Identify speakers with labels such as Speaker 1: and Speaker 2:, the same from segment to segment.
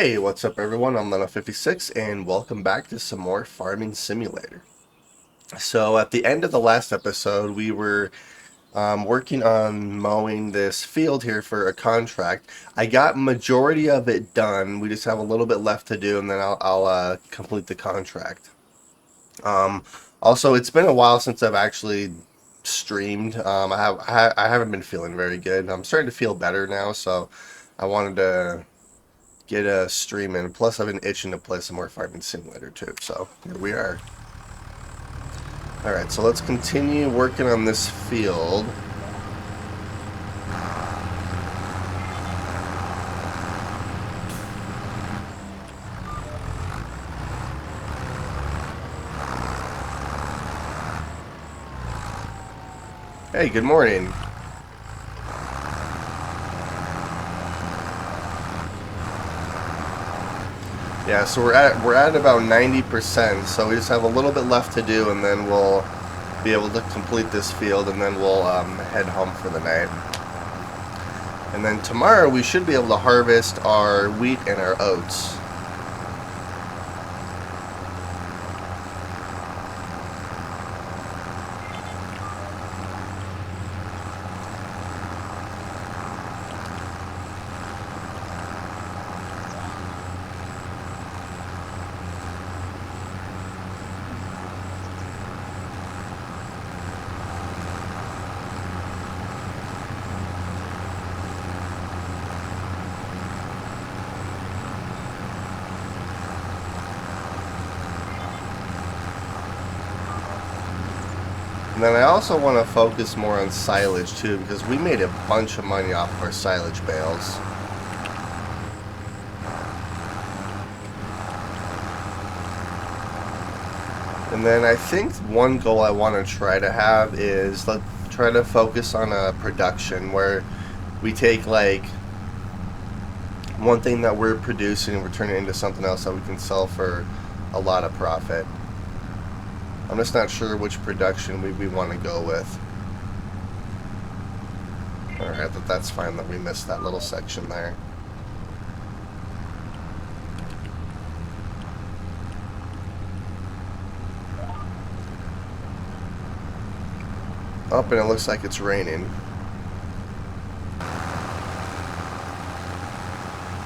Speaker 1: Hey, what's up everyone? I'm Leno56 and welcome back to some more Farming Simulator. So at the end of the last episode, we were working on mowing this field here for a contract. I got majority of it done. We just have a little bit left to do and then I'll complete the contract. Um, Also, it's been a while since I've actually streamed. I haven't been feeling very good. I'm starting to feel better now, so I wanted to get a stream in. Plus, I've been itching to play some more Farming Simulator too. So here we are. All right, so let's continue working on this field. Hey, good morning. Yeah, so we're at about 90%. So we just have a little bit left to do, and then we'll be able to complete this field, and then we'll head home for the night. And then tomorrow we should be able to harvest our wheat and our oats. And then I also want to focus more on silage too, because we made a bunch of money off of our silage bales. And then I think one goal I want to try to have is let's try to focus on a production where we take like one thing that we're producing and we're turning it into something else that we can sell for a lot of profit. I'm just not sure which production we want to go with. Alright, that's fine that we missed that little section there. Oh, and it looks like it's raining.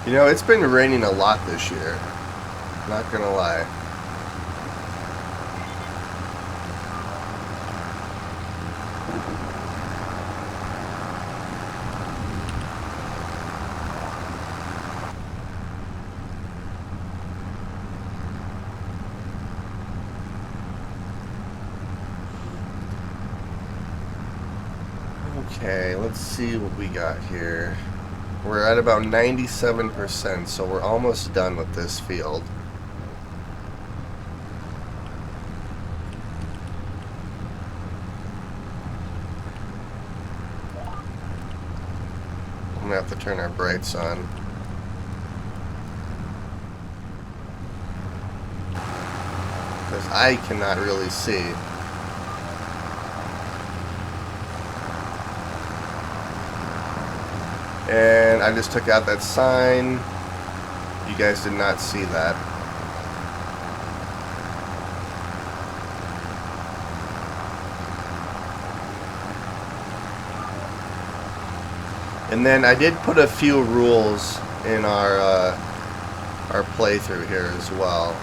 Speaker 1: You know, it's been raining a lot this year. Not gonna lie. Okay, let's see what we got here. We're at about 97%, so we're almost done with this field. I'm gonna have to turn our brights on. Because I cannot really see. And I just took out that sign. You guys did not see that. And then I did put a few rules in our playthrough here as well.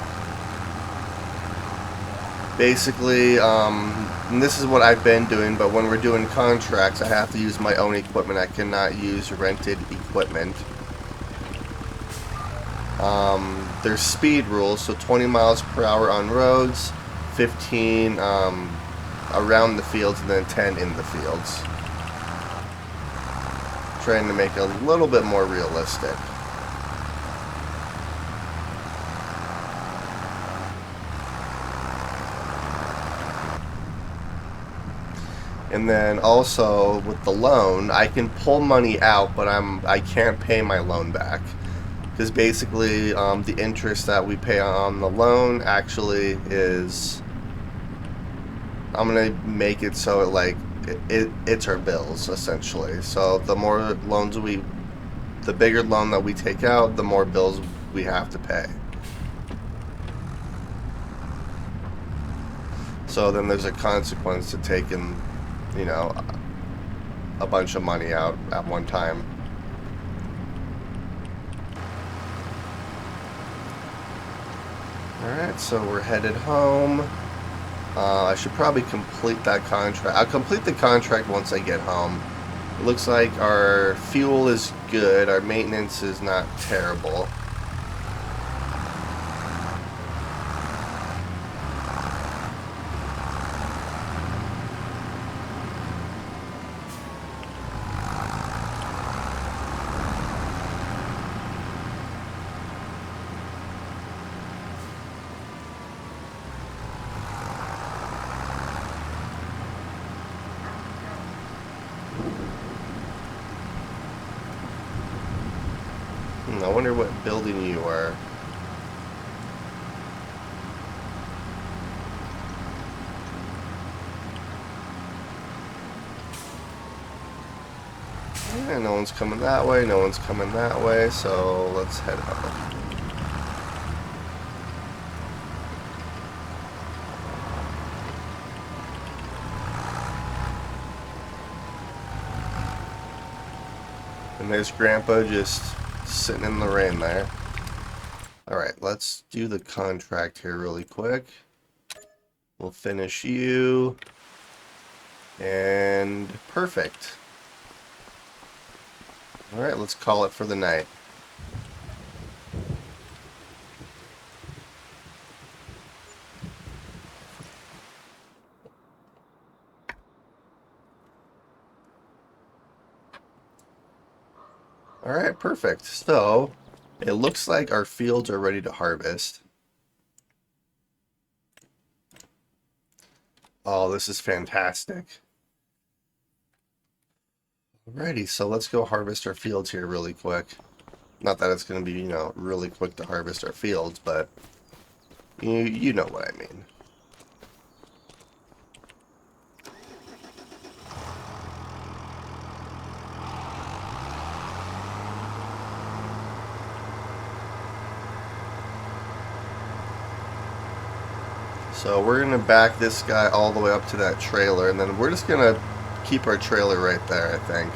Speaker 1: Basically, and this is what I've been doing, but when we're doing contracts, I have to use my own equipment. I cannot use rented equipment. There's speed rules, so 20 miles per hour on roads, 15 around the fields, and then 10 in the fields. Trying to make it a little bit more realistic. And then also with the loan, I can pull money out, but I can't pay my loan back, because basically the interest that we pay on the loan actually is, I'm gonna make it so it's our bills essentially. So the more loans the bigger loan that we take out, the more bills we have to pay. So then there's a consequence to taking, you know, a bunch of money out at one time. Alright, so we're headed home. I should probably complete that contract. I'll complete the contract once I get home. It looks like our fuel is good. Our maintenance is not terrible. I wonder what building you are. Yeah, no one's coming that way, no one's coming that way, so let's head home. And there's Grandpa just sitting in the rain there. Alright, let's do the contract here really quick. We'll finish you. And perfect. Alright, let's call it for the night. Alright, perfect. So, it looks like our fields are ready to harvest. Oh, this is fantastic. Alrighty, so let's go harvest our fields here really quick. Not that it's going to be, you know, really quick to harvest our fields, but you know what I mean. So we're going to back this guy all the way up to that trailer, and then we're just going to keep our trailer right there, I think.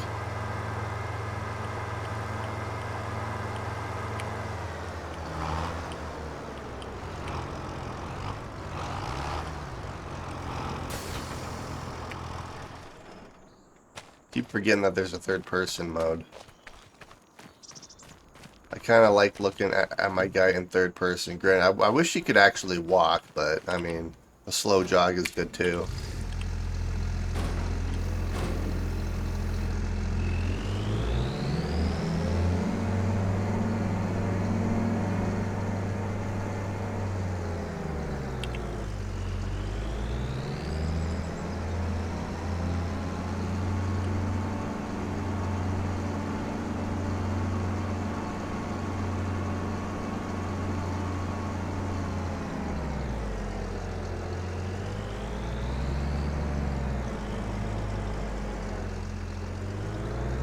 Speaker 1: Keep forgetting that there's a third person mode. I kind of like looking at my guy in third person. Granted, I wish he could actually walk, but I mean, a slow jog is good too.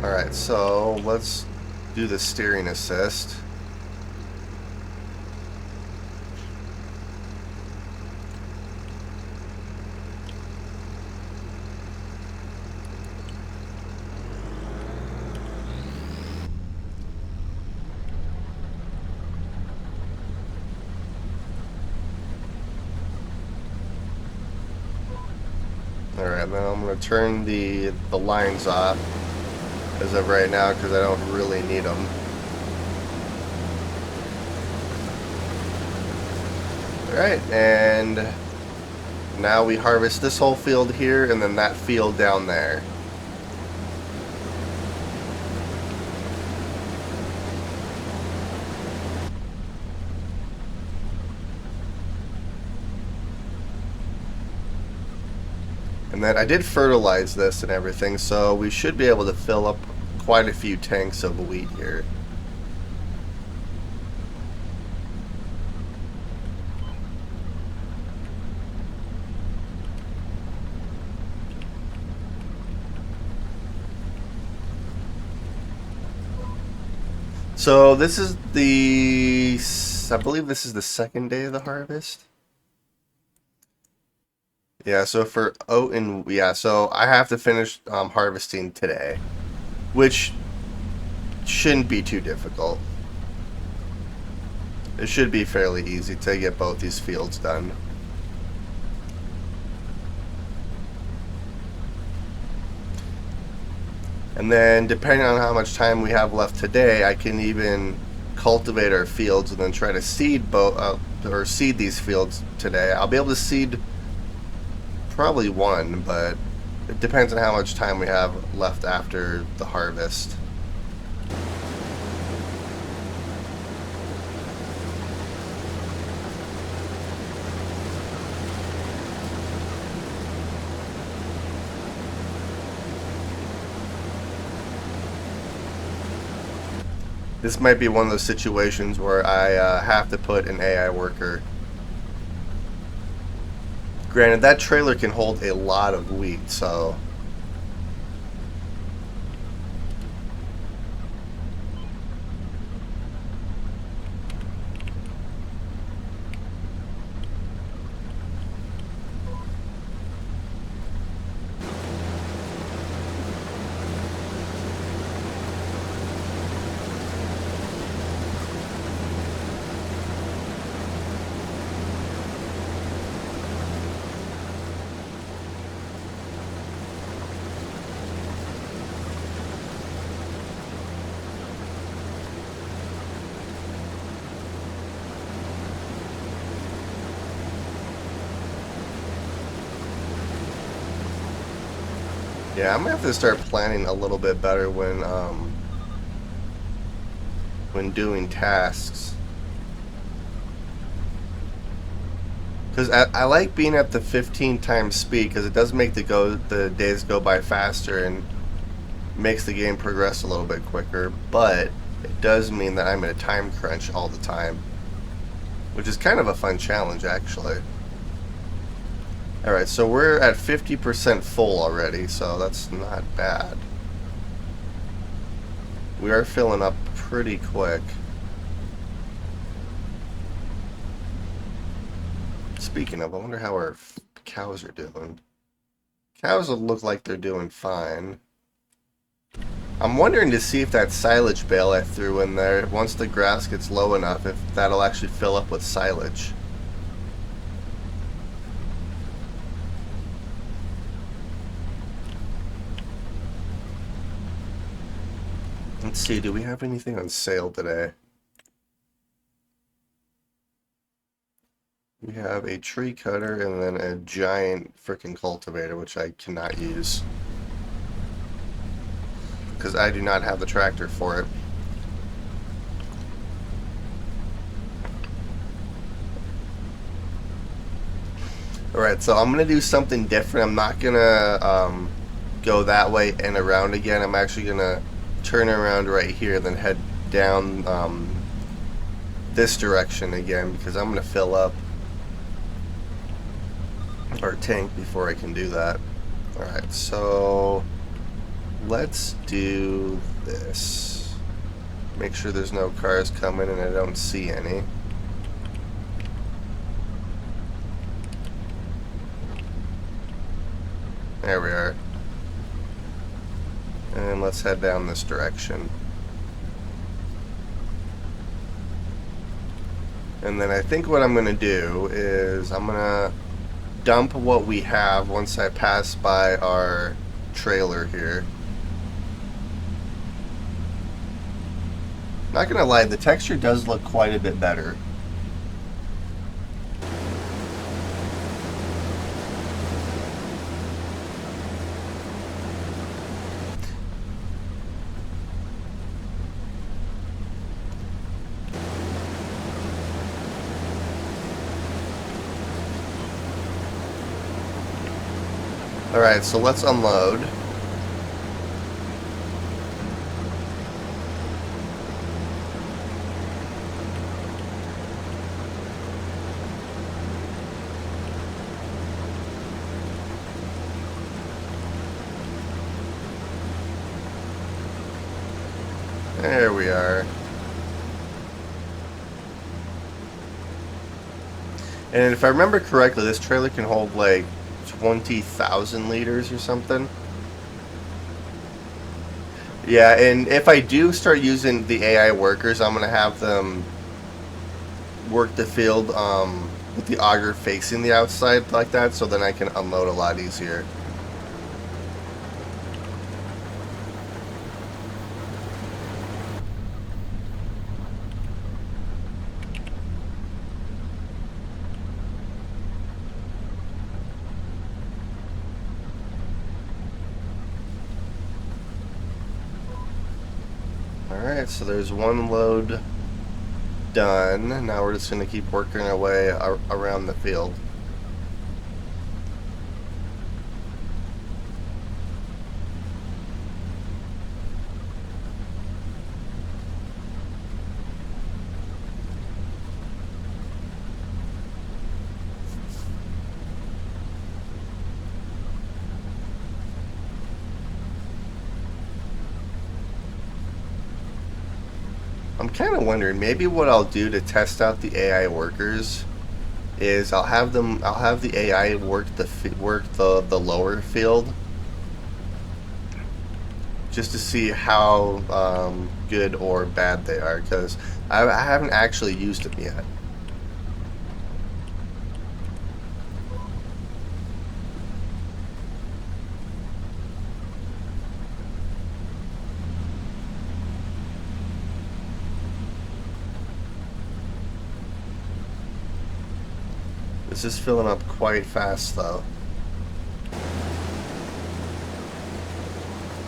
Speaker 1: Alright, so let's do the steering assist. Alright, then I'm going to turn the lines off as of right now because I don't really need them. Alright, and now we harvest this whole field here and then that field down there. And then I did fertilize this and everything, so we should be able to fill up quite a few tanks of wheat here. So this is the, I believe this is the second day of the harvest. Yeah, so for oat and, yeah, so I have to finish harvesting today, which shouldn't be too difficult. It should be fairly easy to get both these fields done. And then depending on how much time we have left today, I can even cultivate our fields and then try to seed or seed these fields today. I'll be able to seed probably one, but it depends on how much time we have left after the harvest. This might be one of those situations where I have to put an AI worker. Granted, that trailer can hold a lot of wheat, so... Yeah, I'm gonna have to start planning a little bit better when doing tasks. Because I like being at the 15 times speed because it does make the days go by faster and makes the game progress a little bit quicker, but it does mean that I'm in a time crunch all the time, which is kind of a fun challenge actually. Alright, so we're at 50% full already, so that's not bad. We are filling up pretty quick. Speaking of, I wonder how our cows are doing. Cows look like they're doing fine. I'm wondering to see if that silage bale I threw in there, once the grass gets low enough, if that'll actually fill up with silage. Let's see, do we have anything on sale today? We have a tree cutter and then a giant freaking cultivator, which I cannot use. Because I do not have the tractor for it. Alright, so I'm going to do something different. I'm not going to go that way and around again. I'm actually going to turn around right here, then head down this direction again, because I'm going to fill up our tank before I can do that. Alright, so let's do this. Make sure there's no cars coming and I don't see any. There we are. And let's head down this direction. And then I think what I'm going to do is I'm going to dump what we have once I pass by our trailer here. Not going to lie, the texture does look quite a bit better. Alright, so let's unload. There we are. And if I remember correctly, this trailer can hold like 20,000 liters or something. Yeah, and if I do start using the AI workers, I'm gonna have them work the field with the auger facing the outside like that, so then I can unload a lot easier. Alright, so there's one load done. Now we're just going to keep working our way around the field. I'm kind of wondering, maybe what I'll do to test out the AI workers is I'll have the AI work the lower field just to see how good or bad they are, because I haven't actually used them yet. This is filling up quite fast though.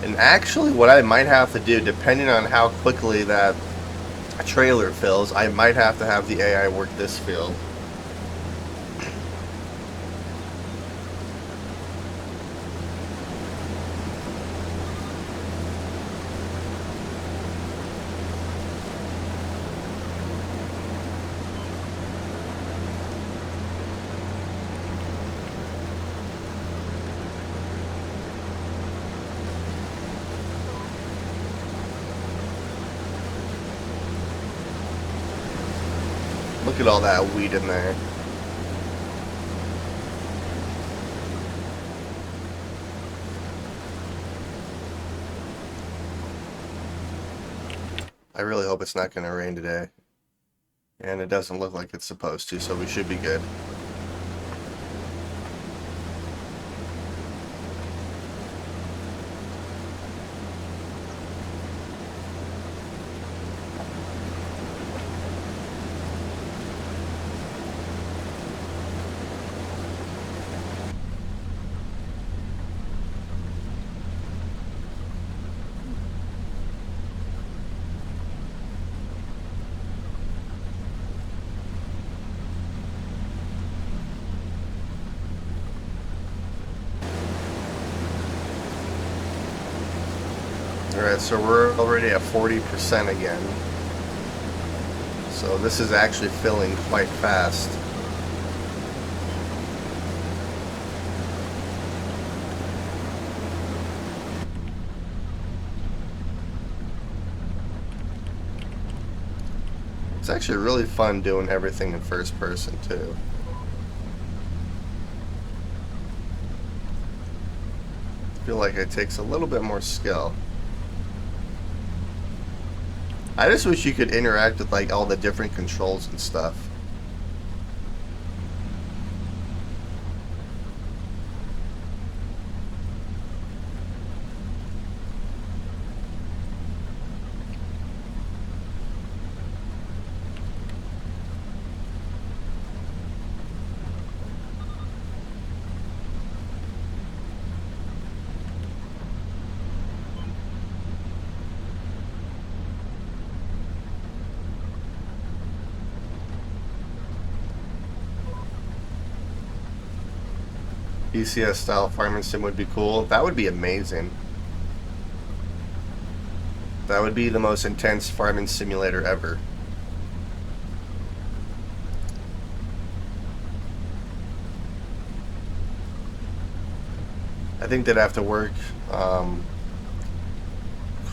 Speaker 1: And actually what I might have to do, depending on how quickly that trailer fills, I might have to have the AI work this field. Look at all that weed in there. I really hope it's not going to rain today. And it doesn't look like it's supposed to, so we should be good. Alright, so we're already at 40% again. So this is actually filling quite fast. It's actually really fun doing everything in first person too. I feel like it takes a little bit more skill. I just wish you could interact with like all the different controls and stuff. PCS style farming sim would be cool. That would be amazing. That would be the most intense farming simulator ever. I think they'd have to work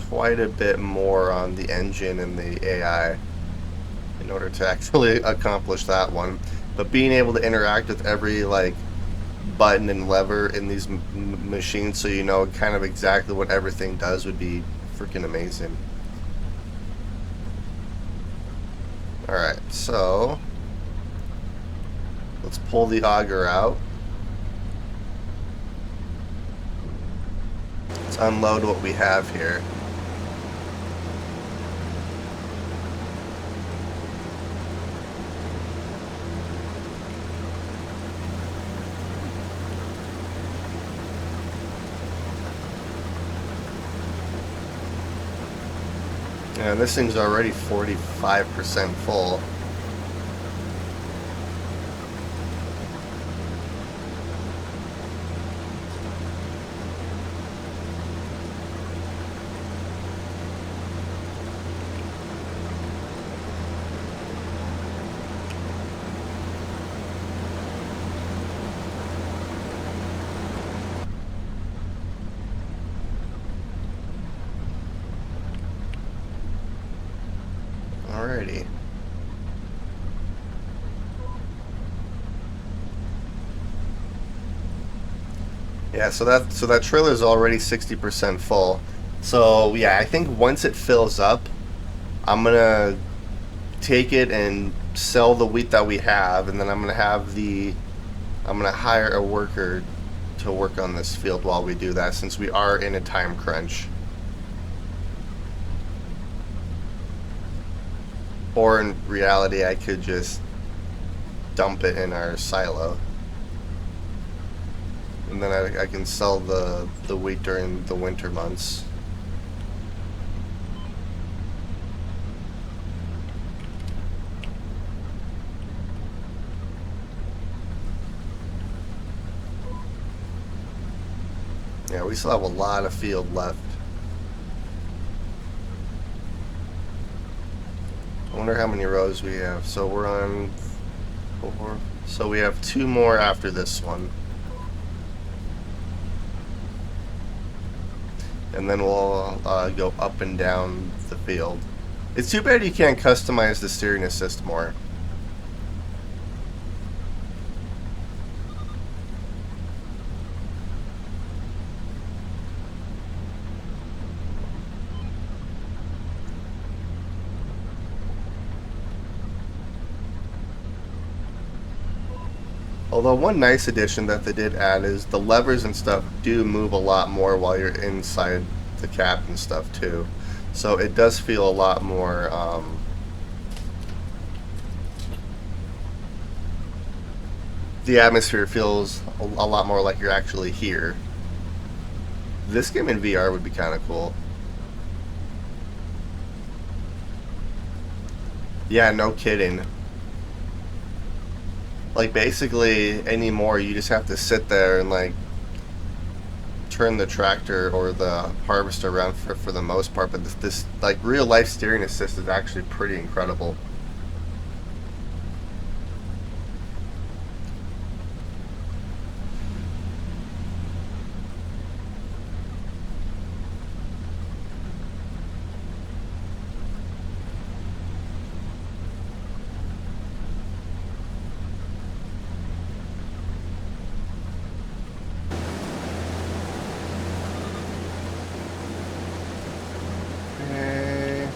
Speaker 1: quite a bit more on the engine and the AI in order to actually accomplish that one. but being able to interact with every like button and lever in these machines, so you know kind of exactly what everything does, would be freaking amazing. All right, so let's pull the auger out. Let's unload what we have here. And this thing's already 45% full. Alrighty. Yeah, so that trailer is already 60% full. So yeah, I think once it fills up, I'm gonna take it and sell the wheat that we have, and then I'm gonna hire a worker to work on this field while we do that, since we are in a time crunch. Or in reality, I could just dump it in our silo, and then I can sell the wheat during the winter months. Yeah, we still have a lot of field left. I wonder how many rows we have. So we're on 4. So we have 2 more after this one. And then we'll go up and down the field. It's too bad you can't customize the steering assist more. Although one nice addition that they did add is the levers and stuff do move a lot more while you're inside the cab and stuff too. So it does feel a lot more the atmosphere feels a lot more like you're actually here. This game in VR would be kind of cool. Yeah, no kidding. Like basically anymore, you just have to sit there and like turn the tractor or the harvester around for the most part. But this like real life steering assist is actually pretty incredible. Eh,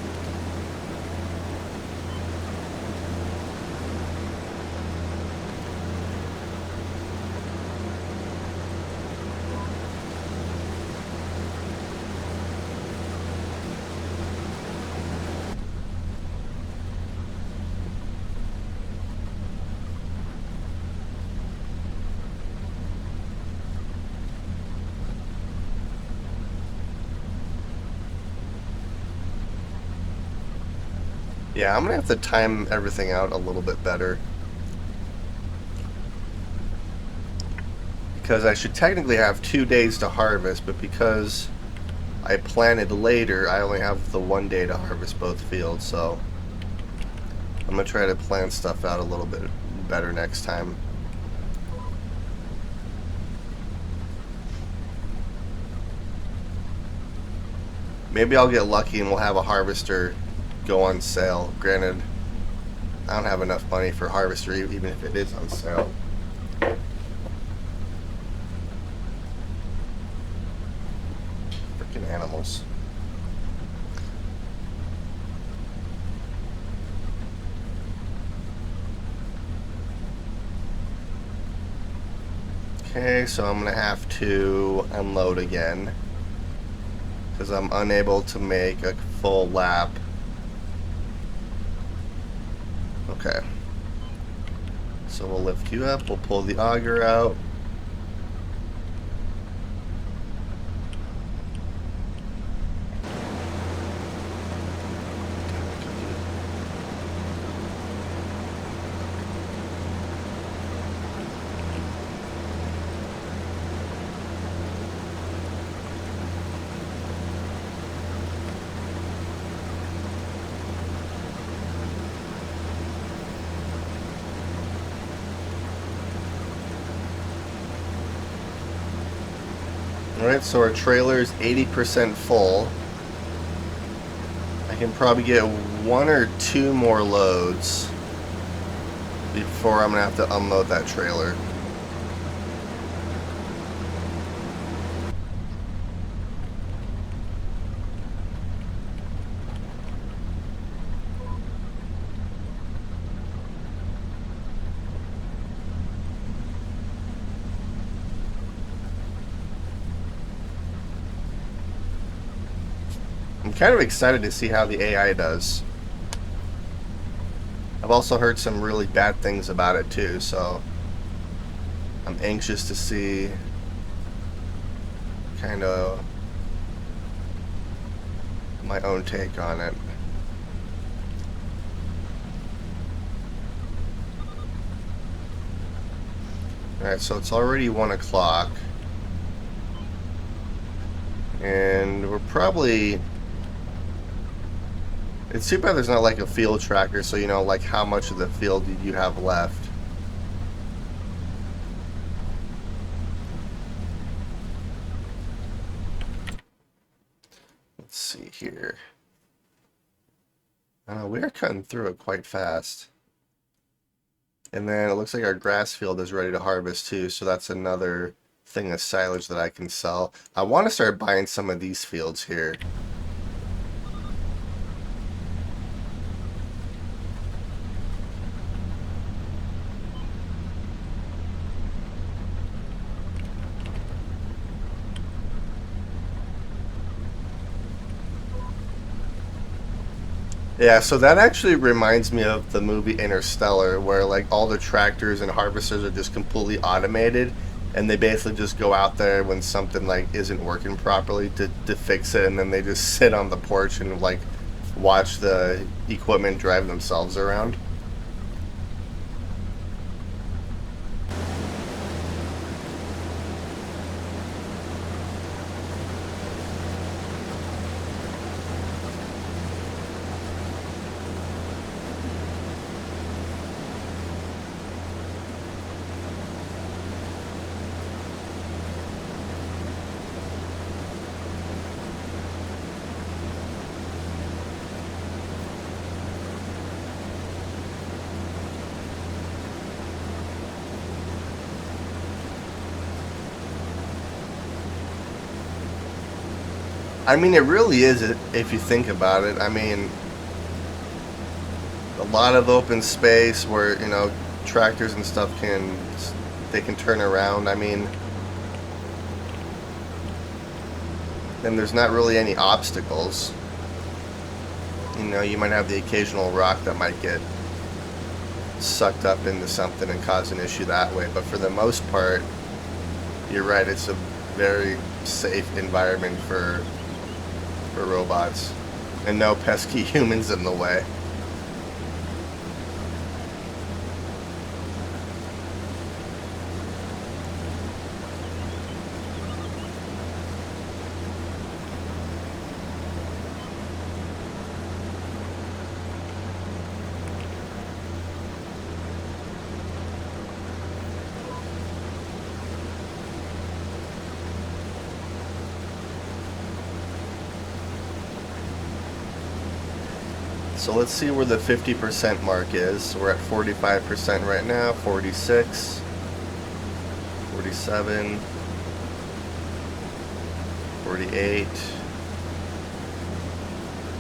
Speaker 1: Yeah, I'm gonna have to time everything out a little bit better, because I should technically have 2 days to harvest, but because I planted later, I only have the 1 day to harvest both fields. So I'm gonna try to plan stuff out a little bit better next time. Maybe I'll get lucky and we'll have a harvester go on sale. Granted, I don't have enough money for harvester, even if it is on sale. Freaking animals. Okay, so I'm gonna have to unload again because I'm unable to make a full lap. Okay. So we'll lift you up, we'll pull the auger out. Alright, so our trailer is 80% full. I can probably get 1 or 2 more loads before I'm going to have to unload that trailer. I'm kind of excited to see how the AI does. I've also heard some really bad things about it too, so I'm anxious to see kind of my own take on it. Alright, so it's already 1 o'clock. And we're probably... It's too bad there's not like a field tracker, so you know like how much of the field you have left. Let's see here. We are cutting through it quite fast. And then it looks like our grass field is ready to harvest too, so that's another thing of silage that I can sell. I want to start buying some of these fields here. Yeah, so that actually reminds me of the movie Interstellar, where like all the tractors and harvesters are just completely automated, and they basically just go out there when something like isn't working properly to fix it, and then they just sit on the porch and like watch the equipment drive themselves around. I mean, it really is if you think about it. I mean, a lot of open space where, you know, tractors and stuff can turn around. I mean, and there's not really any obstacles. You know, you might have the occasional rock that might get sucked up into something and cause an issue that way, but for the most part, you're right, it's a very safe environment for robots, and no pesky humans in the way. So let's see where the 50% mark is. We're at 45% right now, 46, 47, 48,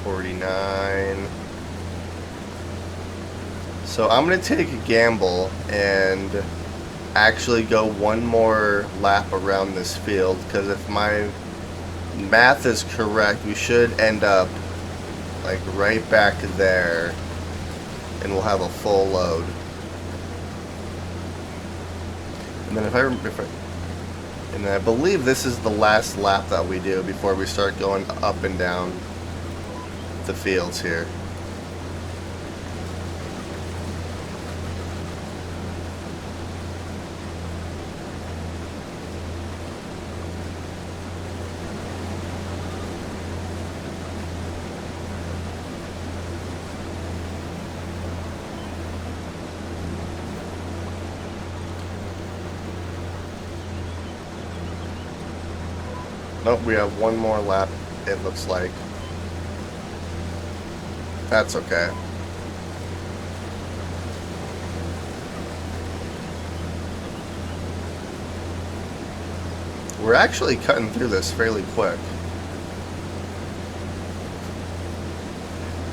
Speaker 1: 49. So I'm going to take a gamble and actually go one more lap around this field, because if my math is correct, we should end up like right back there and we'll have a full load. And then and I believe this is the last lap that we do before we start going up and down the fields here. Nope, we have one more lap, it looks like. That's okay. We're actually cutting through this fairly quick.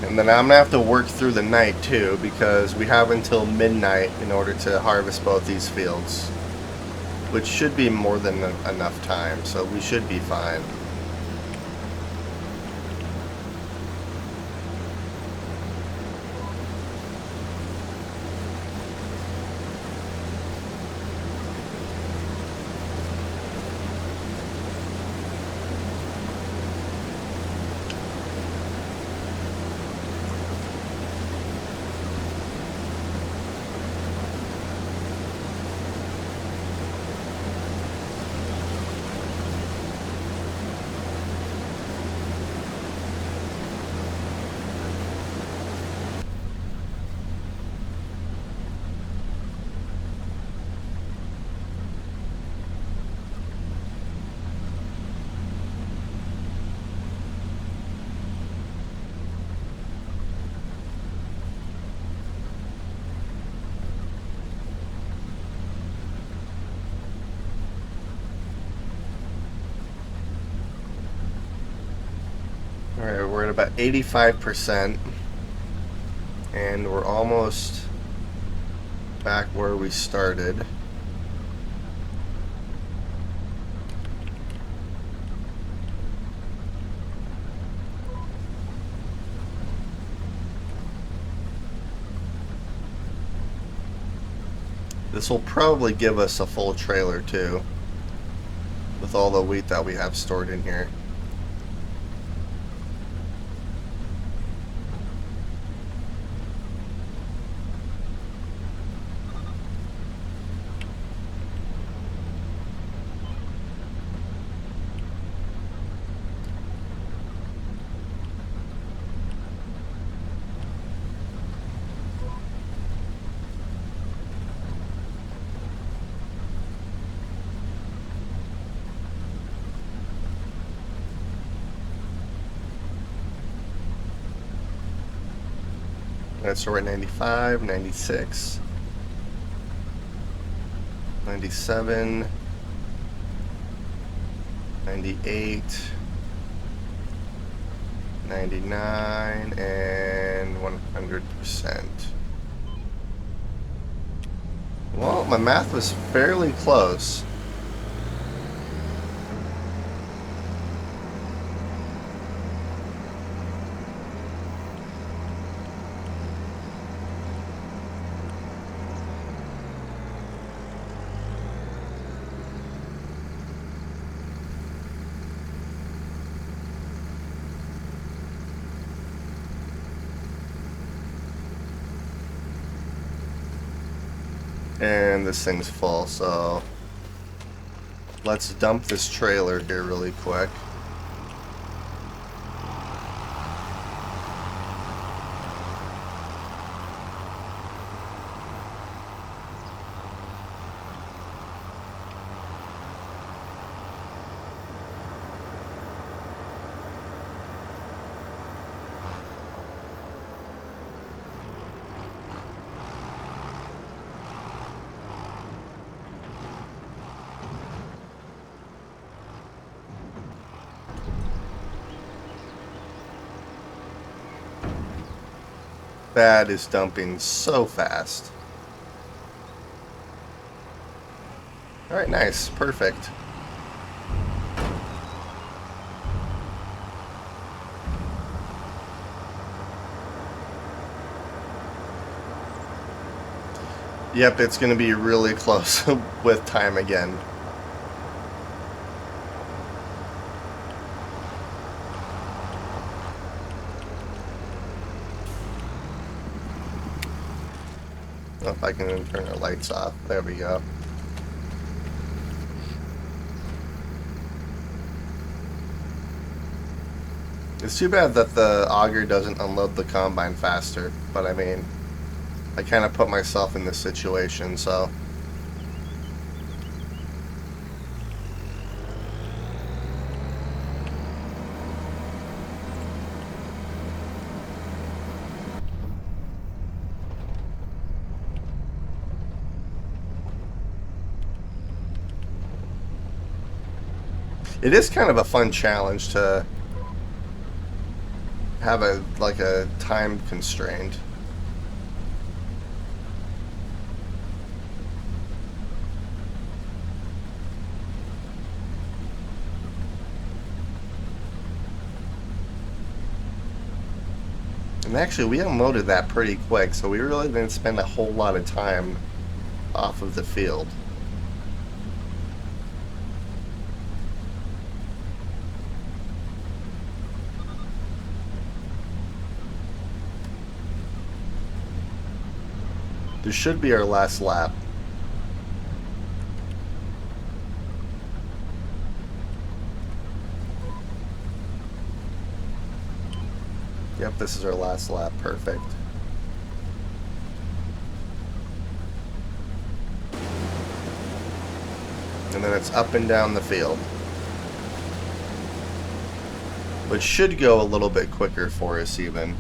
Speaker 1: And then I'm going to have to work through the night too, because we have until midnight in order to harvest both these fields, which should be more than enough time, so we should be fine. Alright, we're at about 85%, and we're almost back where we started. This will probably give us a full trailer too, with all the wheat that we have stored in here. Alright, so we're at 95, 96, 97, 98, 99, and 100%. Well, my math was fairly close. And this thing's full, so let's dump this trailer here really quick. That is dumping so fast. Alright, nice. Perfect. Yep, it's going to be really close with time again. Oh, if I can turn the lights off. There we go. It's too bad that the auger doesn't unload the combine faster, but I mean, I kind of put myself in this situation, so. It is kind of a fun challenge to have a time constraint. And actually, we unloaded that pretty quick, so we really didn't spend a whole lot of time off of the field. This should be our last lap. Yep, this is our last lap. Perfect. And then it's up and down the field. Which should go a little bit quicker for us even.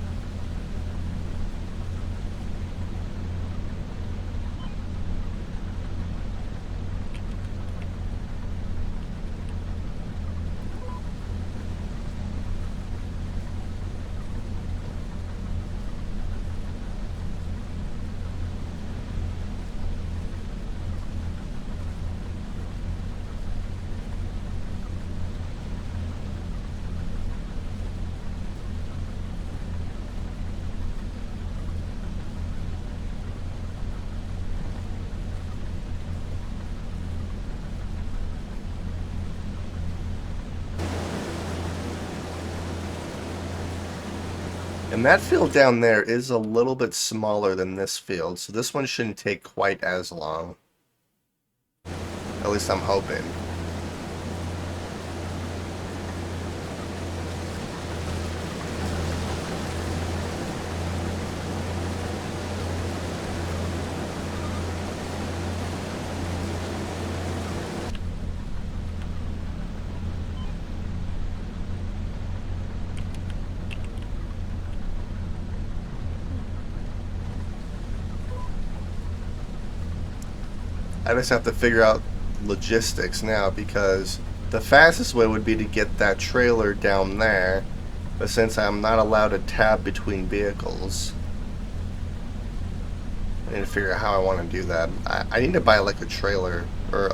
Speaker 1: And that field down there is a little bit smaller than this field, so this one shouldn't take quite as long. At least I'm hoping. I just have to figure out logistics now, because the fastest way would be to get that trailer down there, but since I'm not allowed to tab between vehicles, I need to figure out how I want to do that. I need to buy like a trailer or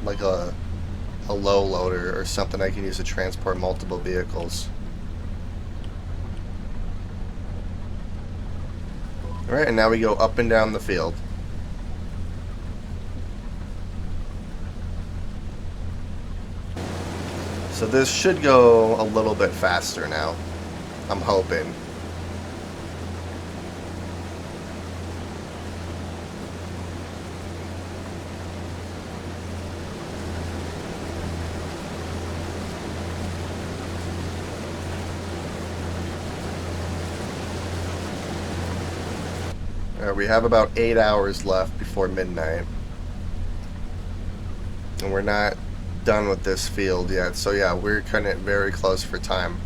Speaker 1: like a low loader or something I can use to transport multiple vehicles. Alright, and now we go up and down the field. So this should go a little bit faster now. I'm hoping. We have about 8 hours left before midnight. And we're not done with this field yet, so yeah, we're kind of very close for time.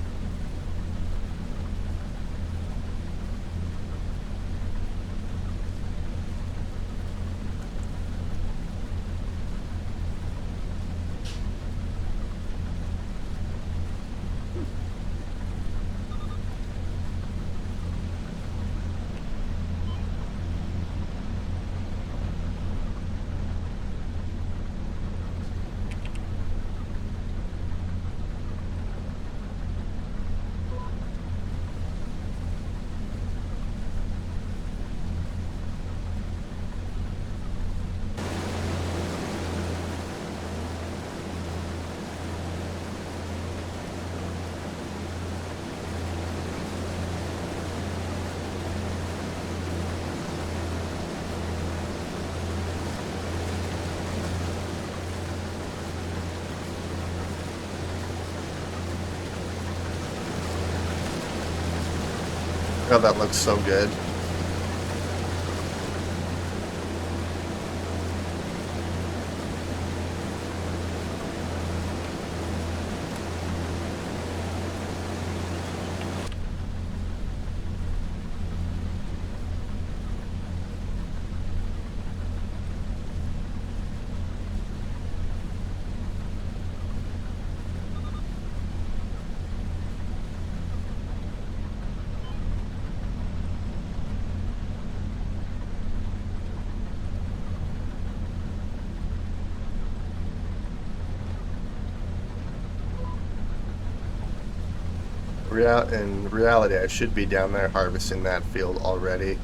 Speaker 1: Oh, that looks so good. In reality, I should be down there harvesting that field already.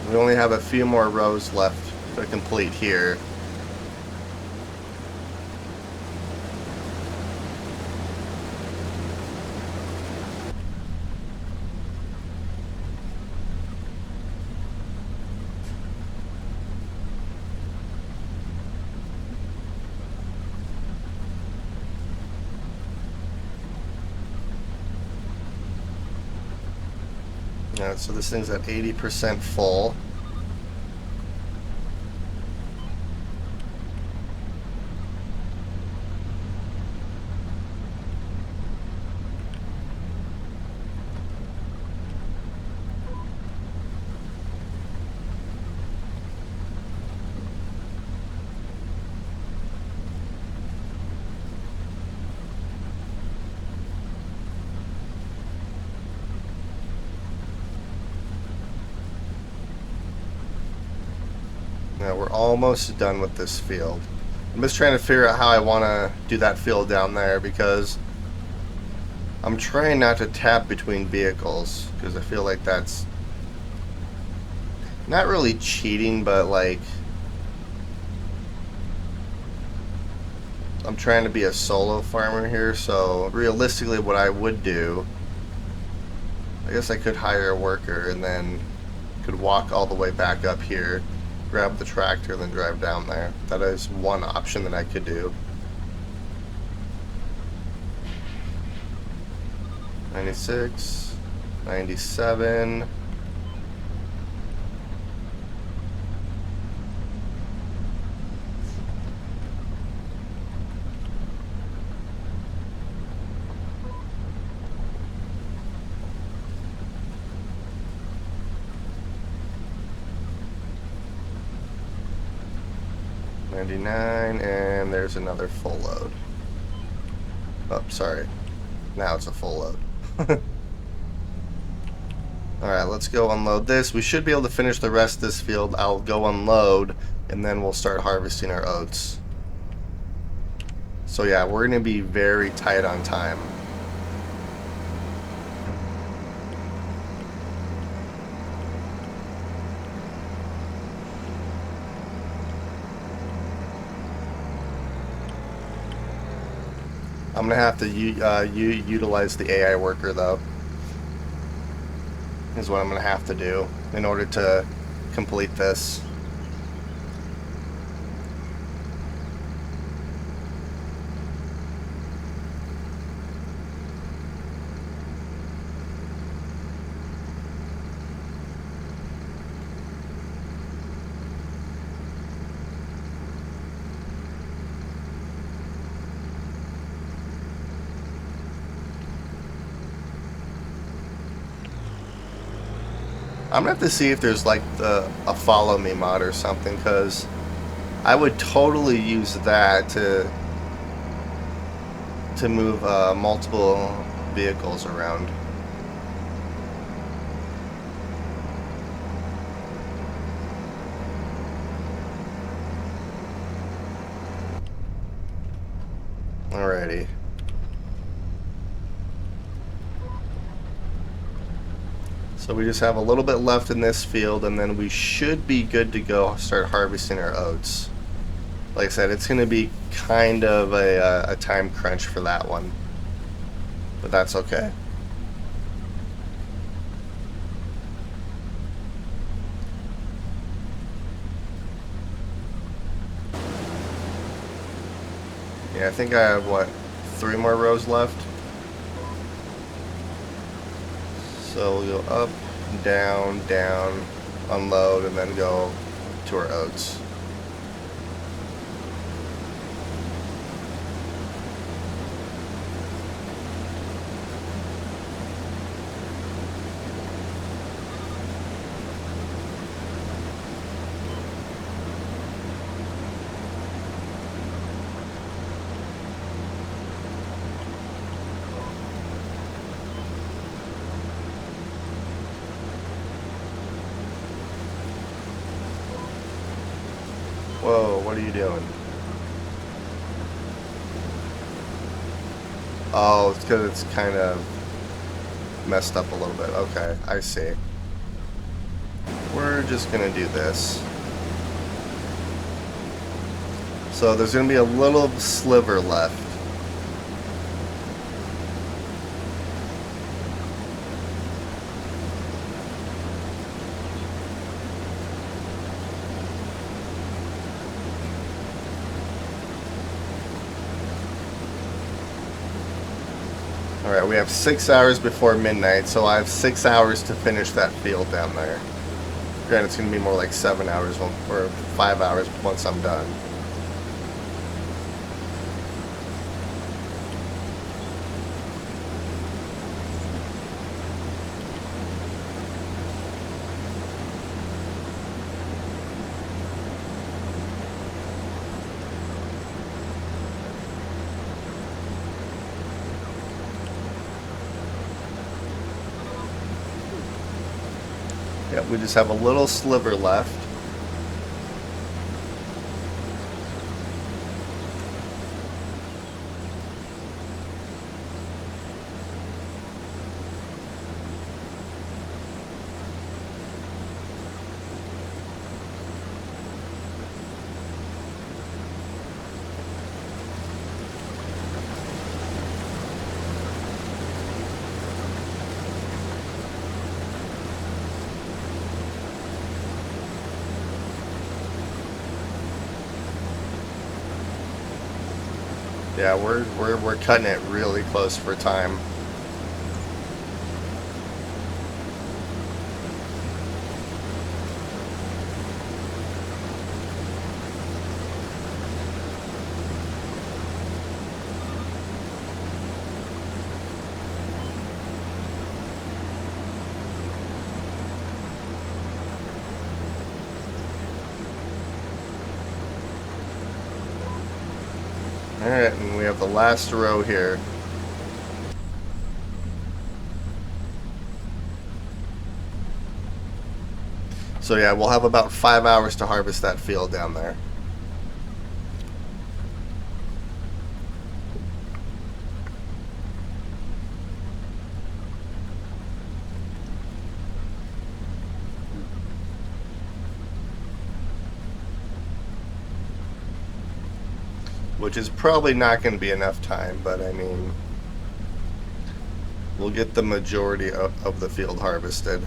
Speaker 1: We only have a few more rows left to complete here. So this thing's at 80% full. Now we're almost done with this field. I'm just trying to figure out how I want to do that field down there because I'm trying not to tap between vehicles because I feel like that's not really cheating, but like I'm trying to be a solo farmer here, so realistically what I would do, I guess I could hire a worker and then could walk all the way back up here, grab the tractor, and then drive down there. That is one option that I could do. 96, 97. And there's another full load. Oh, sorry. Now it's a full load. Alright, let's go unload this. We should be able to finish the rest of this field. I'll go unload, and then we'll start harvesting our oats. So yeah, we're going to be very tight on time. I'm going to have to utilize the AI worker, though. Is what I'm going to have to do in order to complete this. I'm gonna have to see if there's like a follow me mod or something, because I would totally use that to move multiple vehicles around. Alrighty. So we just have a little bit left in this field, and then we should be good to go start harvesting our oats. like I said, it's going to be kind of a time crunch for that one. But that's okay. Yeah, I think I have, what, 3 more rows left? So we'll go up, down, down, unload, and then go to our oats. Whoa, what are you doing? Oh, it's because it's kind of messed up a little bit. Okay, I see. We're just going to do this. So there's going to be a little sliver left. Alright, we have 6 hours before midnight, so I have 6 hours to finish that field down there. Granted, it's going to be more like 7 hours or 5 hours once I'm done. Yep, we just have a little sliver left. Yeah, we're cutting it really close for time. Alright, and we have the last row here. So yeah, we'll have about 5 hours to harvest that field down there. Which is probably not going to be enough time, but I mean, we'll get the majority of the field harvested.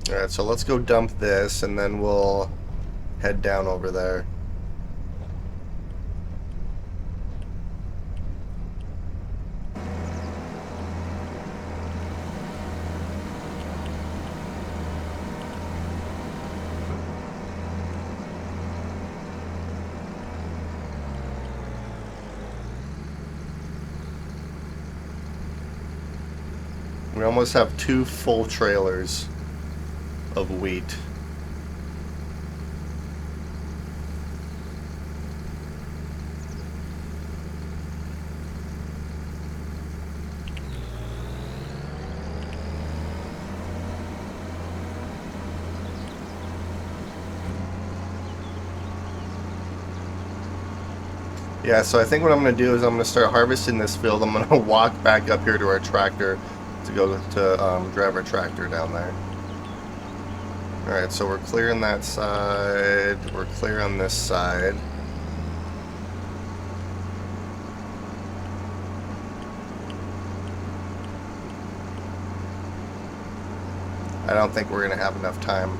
Speaker 1: Alright, so let's go dump this, and then we'll head down over there. We almost have 2 full trailers of wheat. Yeah, so I think what I'm going to do is I'm going to start harvesting this field. I'm going to walk back up here to our tractor to go to drive our tractor down there. Alright, so we're clearing that side. We're clear on this side. I don't think we're going to have enough time.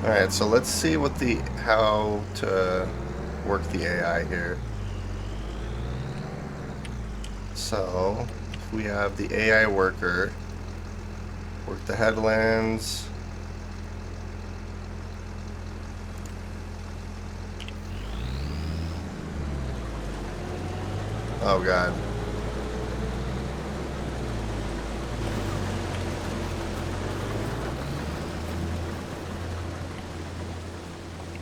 Speaker 1: Alright, so let's see what how to work the AI here. So, we have the AI worker, work the headlands. Oh god.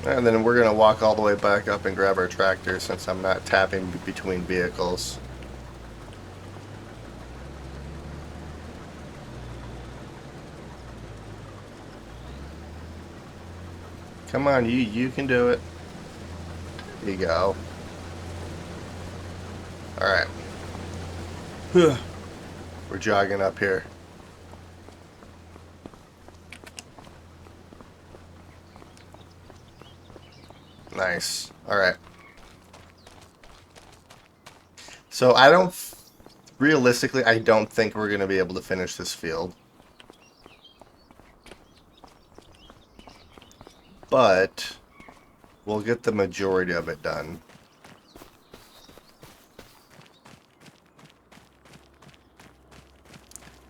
Speaker 1: And then we're going to walk all the way back up and grab our tractor since I'm not tapping between vehicles. Come on, you can do it. There you go. Alright. We're jogging up here. Nice. Alright. So realistically, I don't think we're going to be able to finish this field. But we'll get the majority of it done.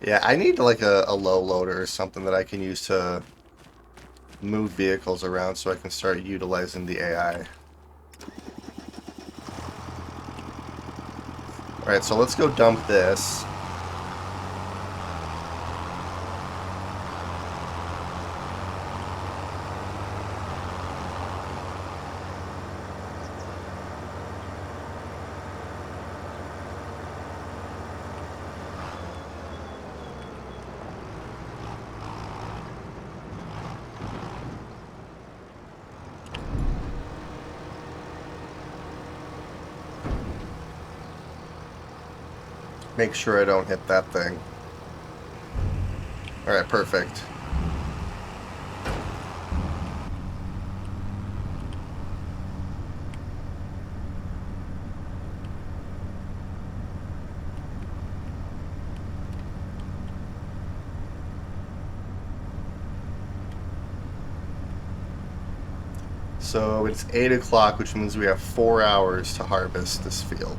Speaker 1: Yeah, I need like a low loader or something that I can use to move vehicles around so I can start utilizing the AI. Alright, so let's go dump this. Make sure I don't hit that thing. Alright, perfect. So it's 8 o'clock, which means we have 4 hours to harvest this field.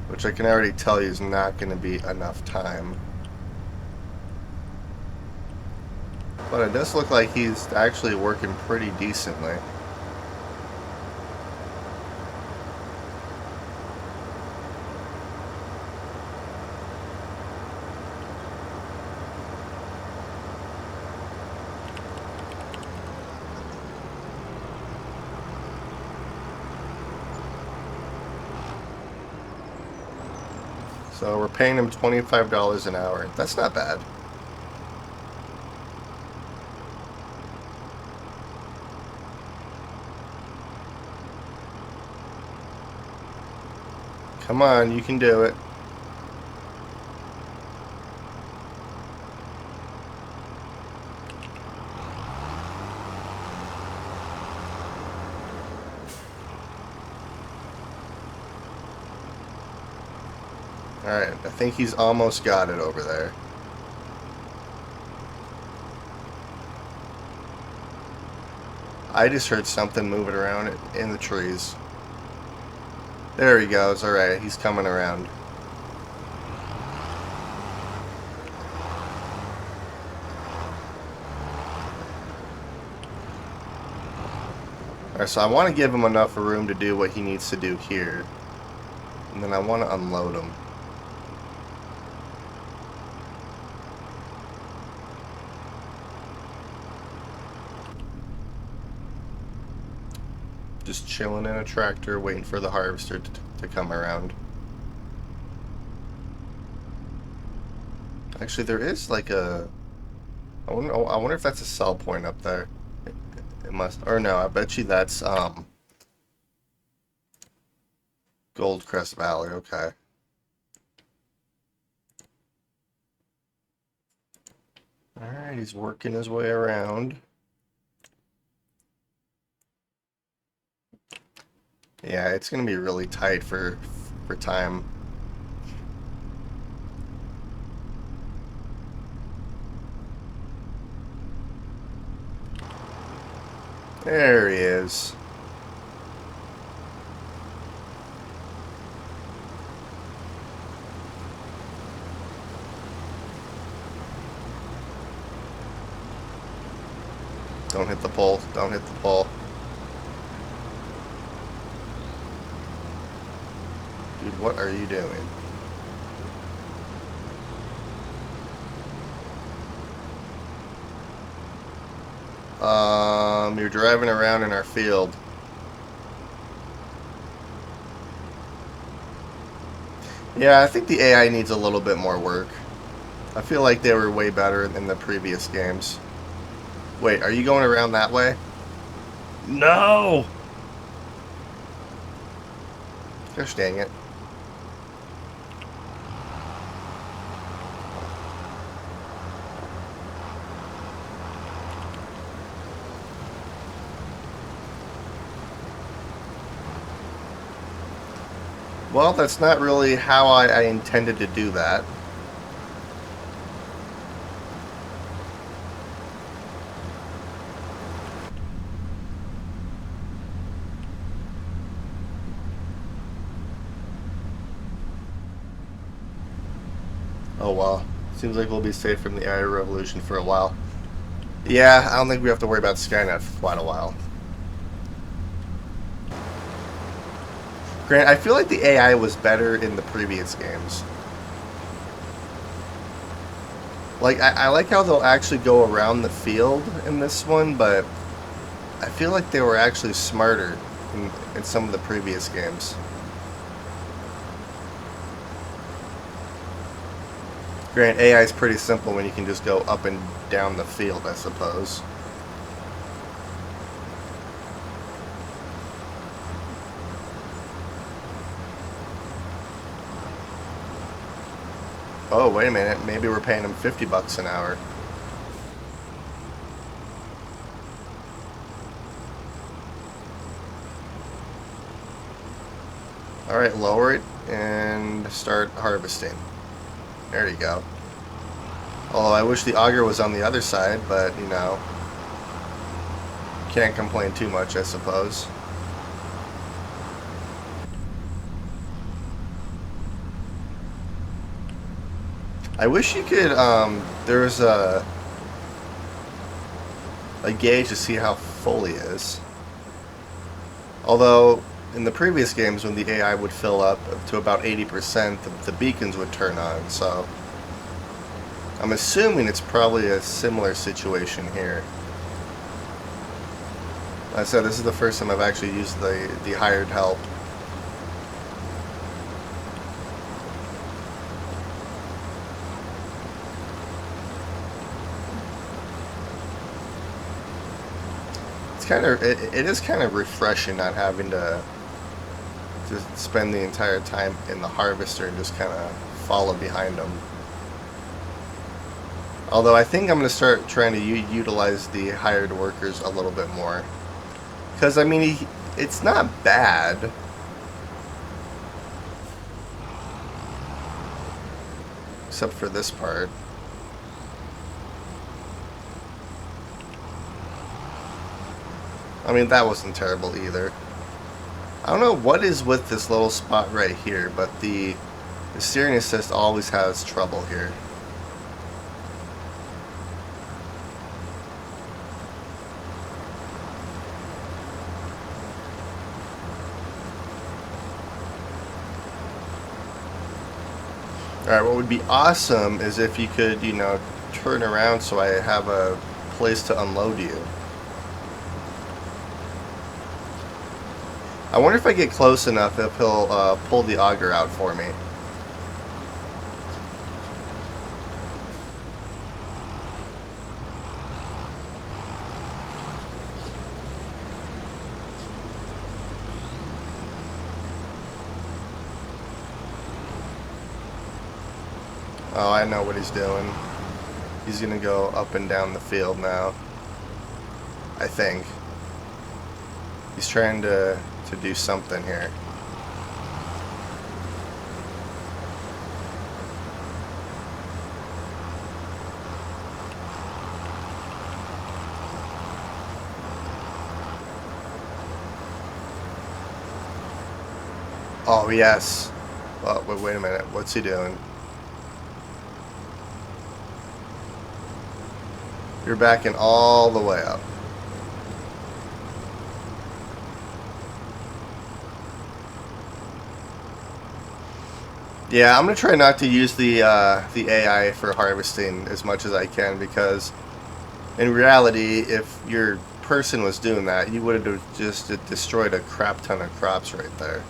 Speaker 1: Which I can already tell you is not going to be enough time. But it does look like he's actually working pretty decently. So we're paying him $25 an hour. That's not bad. Come on, you can do it. Alright, I think he's almost got it over there. I just heard something moving around in the trees. There he goes. Alright, he's coming around. Alright, so I want to give him enough room to do what he needs to do here. And then I want to unload him. Just chilling in a tractor, waiting for the harvester to come around. Actually, there is like a... I wonder if that's a sell point up there. It must... Or no, I bet you that's Goldcrest Valley. Okay. Alright, he's working his way around. Yeah, it's gonna be really tight for time. There he is. Don't hit the pole. Don't hit the pole. Dude, what are you doing? You're driving around in our field. Yeah, I think the AI needs a little bit more work. I feel like they were way better in the previous games. Wait, are you going around that way? No! Gosh dang it. Well, that's not really how I intended to do that. Oh well. Seems like we'll be safe from the AI revolution for a while. Yeah, I don't think we have to worry about Skynet for quite a while. Grant, I feel like the AI was better in the previous games. Like, I like how they'll actually go around the field in this one, but I feel like they were actually smarter in some of the previous games. Grant, AI is pretty simple when you can just go up and down the field, I suppose. Oh, wait a minute. Maybe we're paying him $50 an hour. Alright, lower it and start harvesting. There you go. Although I wish the auger was on the other side, but, you know, can't complain too much, I suppose. I wish you could, there's a gauge to see how full he is. Although, in the previous games, when the AI would fill up to about 80%, the beacons would turn on, so I'm assuming it's probably a similar situation here. Like I said, this is the first time I've actually used the hired help. It's kind of, it is kind of refreshing not having to spend the entire time in the harvester and just kind of follow behind them. Although I think I'm going to start trying to utilize the hired workers a little bit more. Because, I mean, it's not bad. Except for this part. I mean, that wasn't terrible either. I don't know what is with this little spot right here, but the steering assist always has trouble here. Alright, what would be awesome is if you could, you know, turn around so I have a place to unload you. I wonder if I get close enough if he'll pull the auger out for me. Oh, I know what he's doing. He's gonna go up and down the field now. I think. He's trying to do something here. Oh, yes. Oh, wait a minute. What's he doing? You're backing all the way up. Yeah, I'm gonna try not to use the AI for harvesting as much as I can, because in reality, if your person was doing that, you would have just destroyed a crap ton of crops right there.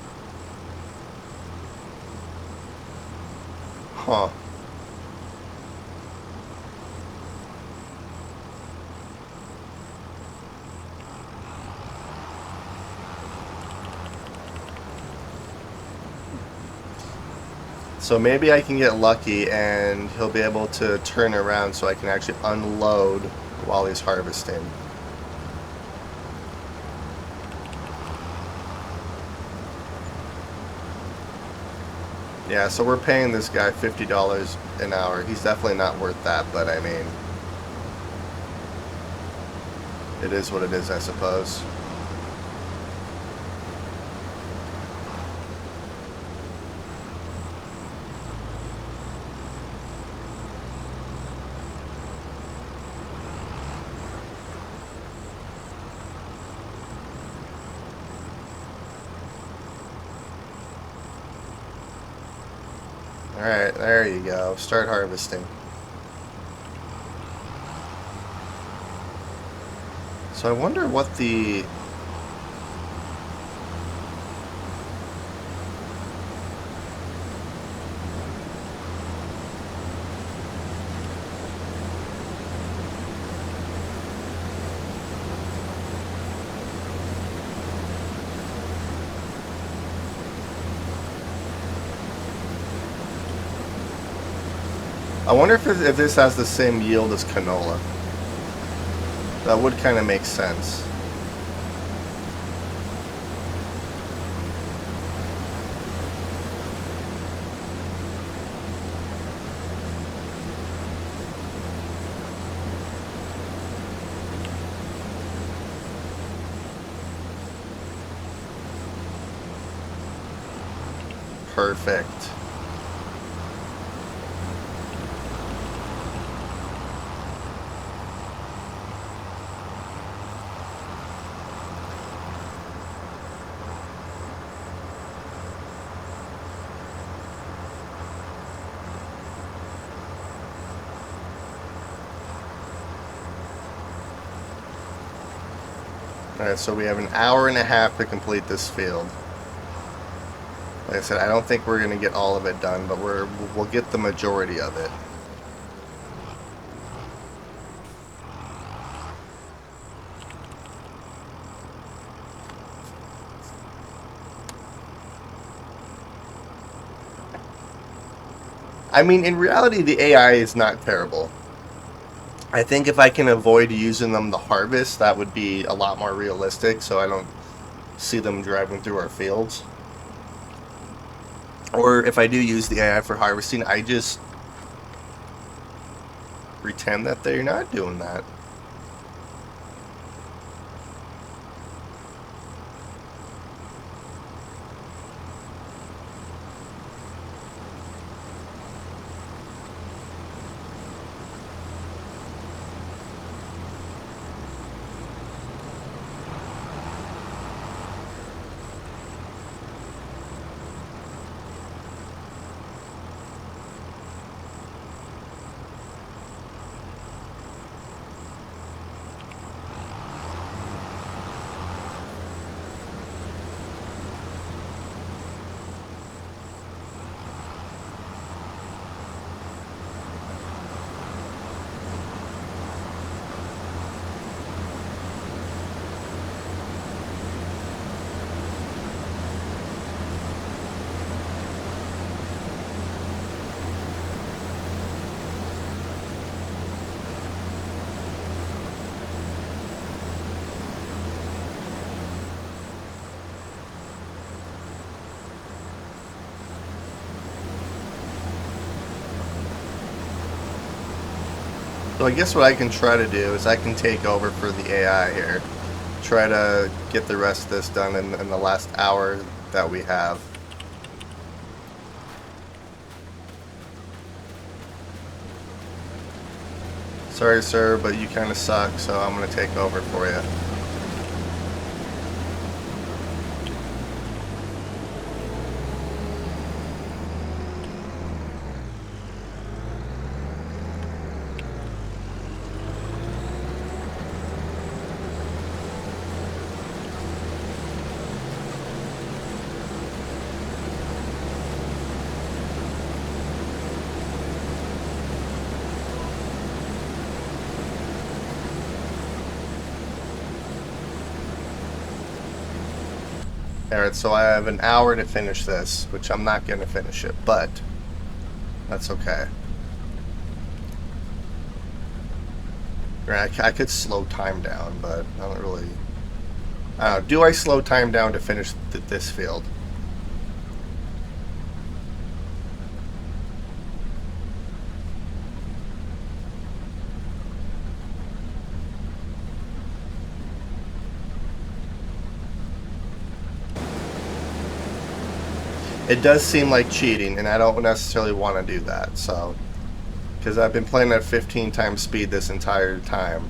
Speaker 1: Huh. So maybe I can get lucky and he'll be able to turn around so I can actually unload while he's harvesting. Yeah, so we're paying this guy $50 an hour. He's definitely not worth that, but I mean, it is what it is, I suppose. Alright, there you go. Start harvesting. So I wonder what the... I wonder if this has the same yield as canola. That would kind of make sense. Perfect. Alright, so we have an hour and a half to complete this field. Like I said, I don't think we're going to get all of it done, but we'll get the majority of it. I mean, in reality, the AI is not terrible. I think if I can avoid using them to harvest, that would be a lot more realistic, so I don't see them driving through our fields. Or if I do use the AI for harvesting, I just pretend that they're not doing that. So I guess what I can try to do is I can take over for the AI here. Try to get the rest of this done in the last hour that we have. Sorry, sir, but you kind of suck, so I'm going to take over for you. Alright, so I have an hour to finish this, which I'm not going to finish it, but that's okay. I could slow time down, but I don't really... I don't know. Do I slow time down to finish this field? It does seem like cheating, and I don't necessarily want to do that, so... Because I've been playing at 15 times speed this entire time.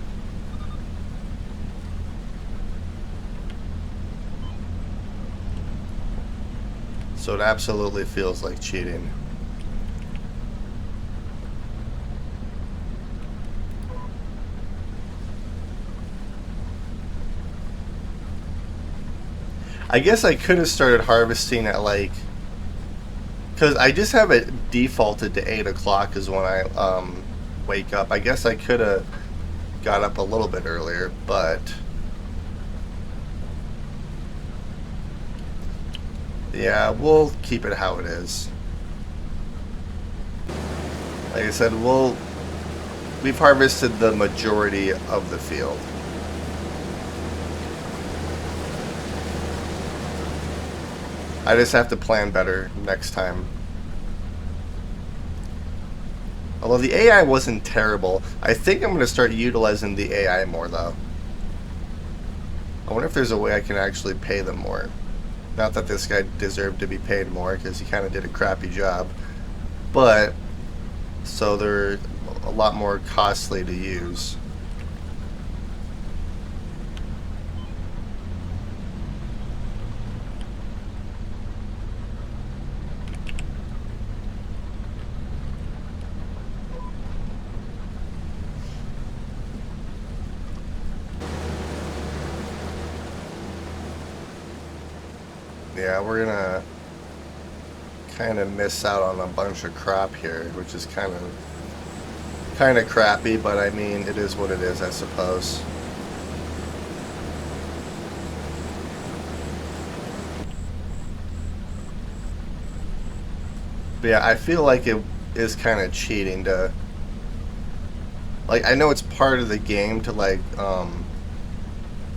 Speaker 1: So it absolutely feels like cheating. I guess I could have started harvesting at like... Because I just have it defaulted to 8 o'clock is when I wake up. I guess I could have got up a little bit earlier, but... Yeah, we'll keep it how it is. Like I said, we've harvested the majority of the field. I just have to plan better next time. Although the AI wasn't terrible, I think I'm going to start utilizing the AI more though. I wonder if there's a way I can actually pay them more. Not that this guy deserved to be paid more, because he kind of did a crappy job. But, so they're a lot more costly to use. Yeah, we're gonna kind of miss out on a bunch of crop here, which is kind of crappy, but I mean, it is what it is, I suppose. But yeah, I feel like it is kind of cheating to... Like, I know it's part of the game to, like,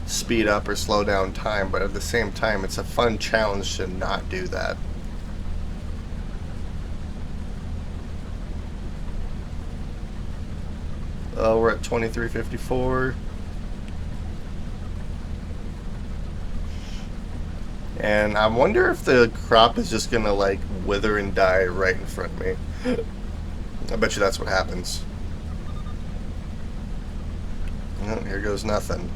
Speaker 1: speed up or slow down time, but at the same time, it's a fun challenge to not do that. Oh, we're at 23:54. And I wonder if the crop is just gonna, like, wither and die right in front of me. I bet you that's what happens. Oh, here goes nothing.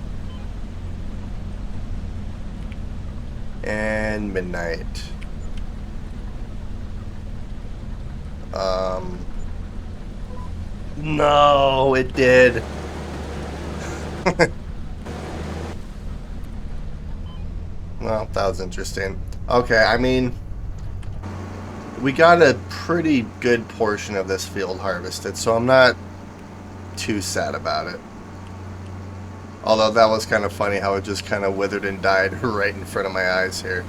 Speaker 1: And midnight. No, it did. Well, that was interesting. Okay, I mean, we got a pretty good portion of this field harvested, so I'm not too sad about it. Although that was kind of funny how it just kind of withered and died right in front of my eyes here.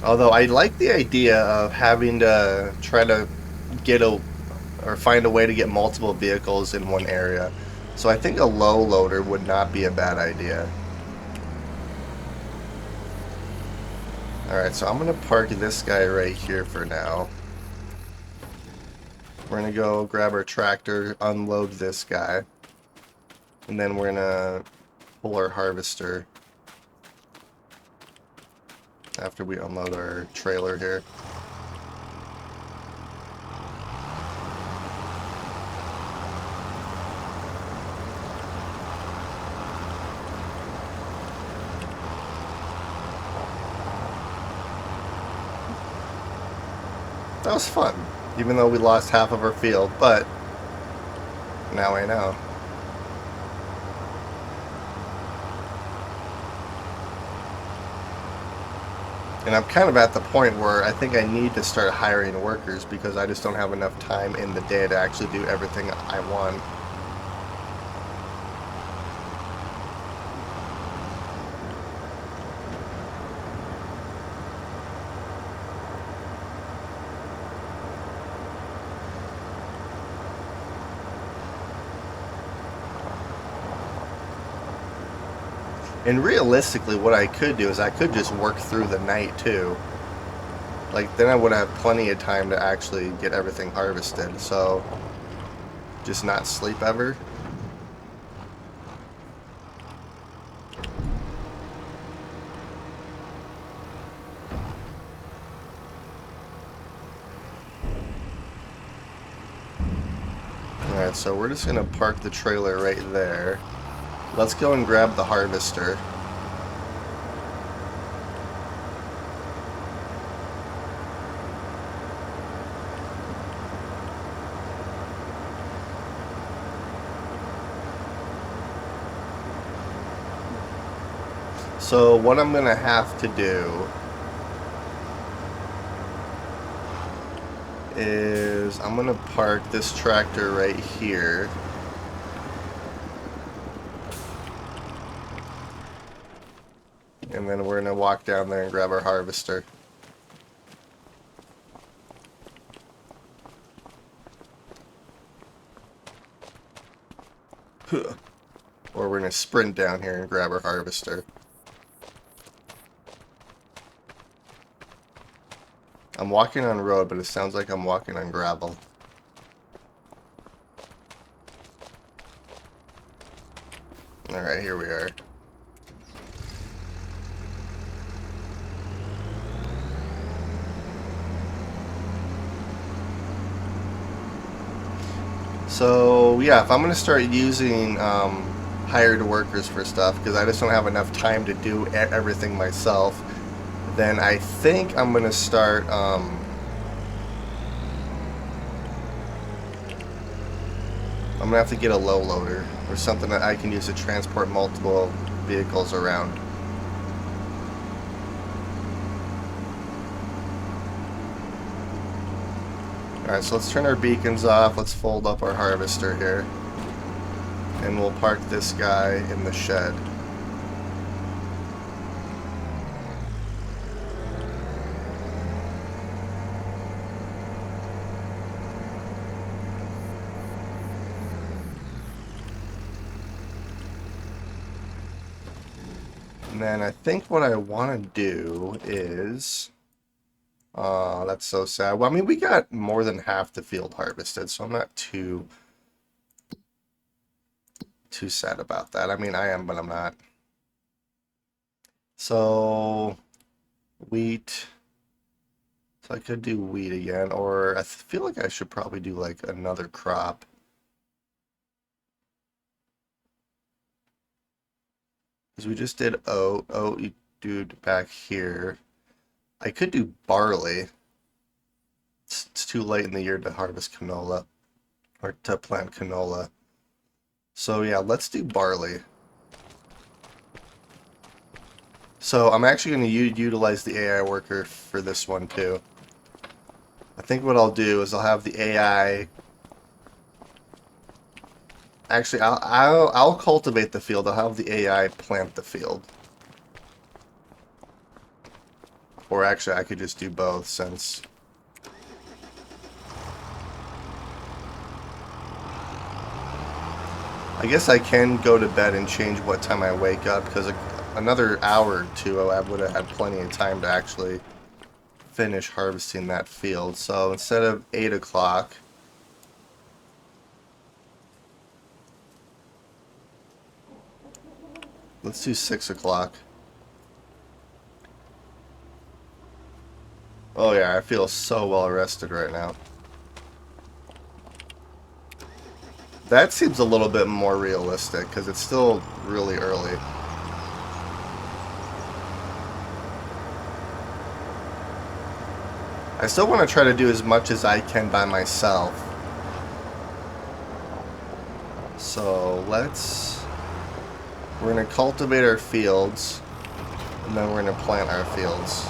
Speaker 1: Although I like the idea of having to try to get a or find a way to get multiple vehicles in one area. So I think a low loader would not be a bad idea. Alright, so I'm going to park this guy right here for now. We're going to go grab our tractor, unload this guy. And then we're going to pull our harvester after we unload our trailer here. That was fun, even though we lost half of our field, but now I know. And I'm kind of at the point where I think I need to start hiring workers because I just don't have enough time in the day to actually do everything I want. And realistically, what I could do is I could just work through the night too. Like, then I would have plenty of time to actually get everything harvested. So, just not sleep ever. Alright, so we're just going to park the trailer right there. Let's go and grab the harvester. So what I'm going to have to do is I'm going to park this tractor right here. And then we're going to walk down there and grab our harvester. Or we're going to sprint down here and grab our harvester. I'm walking on road, but it sounds like I'm walking on gravel. Alright, here we are. So, yeah, if I'm going to start using hired workers for stuff, because I just don't have enough time to do everything myself, then I think I'm going to start I'm going to have to get a low loader or something that I can use to transport multiple vehicles around. Alright, so let's turn our beacons off. Let's fold up our harvester here. And we'll park this guy in the shed. And then I think what I want to do is... that's so sad. Well, I mean, we got more than half the field harvested, so I'm not too sad about that. I mean, I am, but I'm not. So, wheat. So I could do wheat again, or I feel like I should probably do like another crop. Because we just did oat. Oat, you do it back here. I could do barley. It's too late in the year to harvest canola, or to plant canola. So yeah, let's do barley. So I'm actually going to utilize the AI worker for this one too. I think what I'll do is I'll have the AI... Actually, I'll cultivate the field. I'll have the AI plant the field. Or actually, I could just do both since... I guess I can go to bed and change what time I wake up because another hour or two, I would have had plenty of time to actually finish harvesting that field. So instead of 8 o'clock, let's do 6 o'clock. Oh yeah, I feel so well rested right now. That seems a little bit more realistic because it's still really early. I still want to try to do as much as I can by myself. So we're going to cultivate our fields, and then we're going to plant our fields.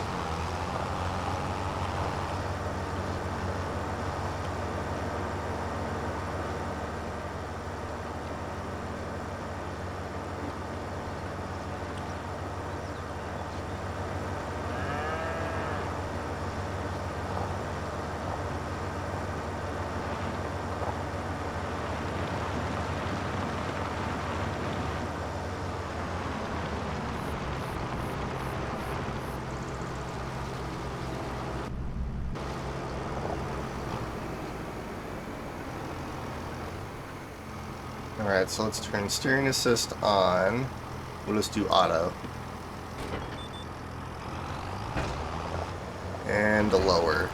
Speaker 1: Alright, so let's turn steering assist on. We'll just do auto. And a lower.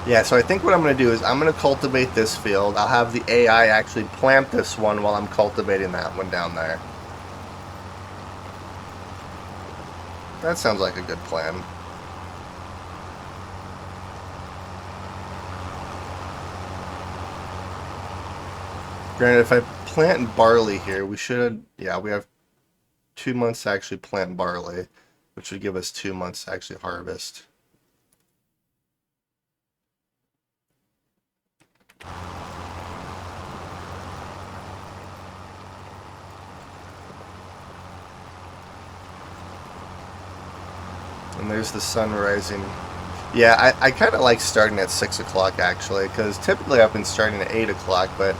Speaker 1: Yeah, so I think what I'm going to do is I'm going to cultivate this field. I'll have the AI actually plant this one while I'm cultivating that one down there. That sounds like a good plan. Granted, if I plant barley here, we should... Yeah, we have 2 months to actually plant barley, which would give us 2 months to actually harvest. And there's the sun rising. Yeah, I kind of like starting at 6 o'clock, actually, because typically I've been starting at 8 o'clock, but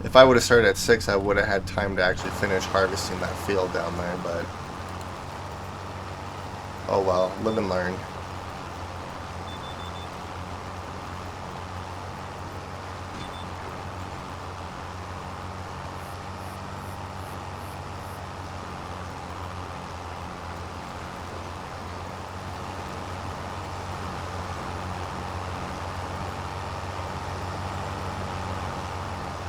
Speaker 1: if I would have started at 6, I would have had time to actually finish harvesting that field down there, but... Oh well, live and learn.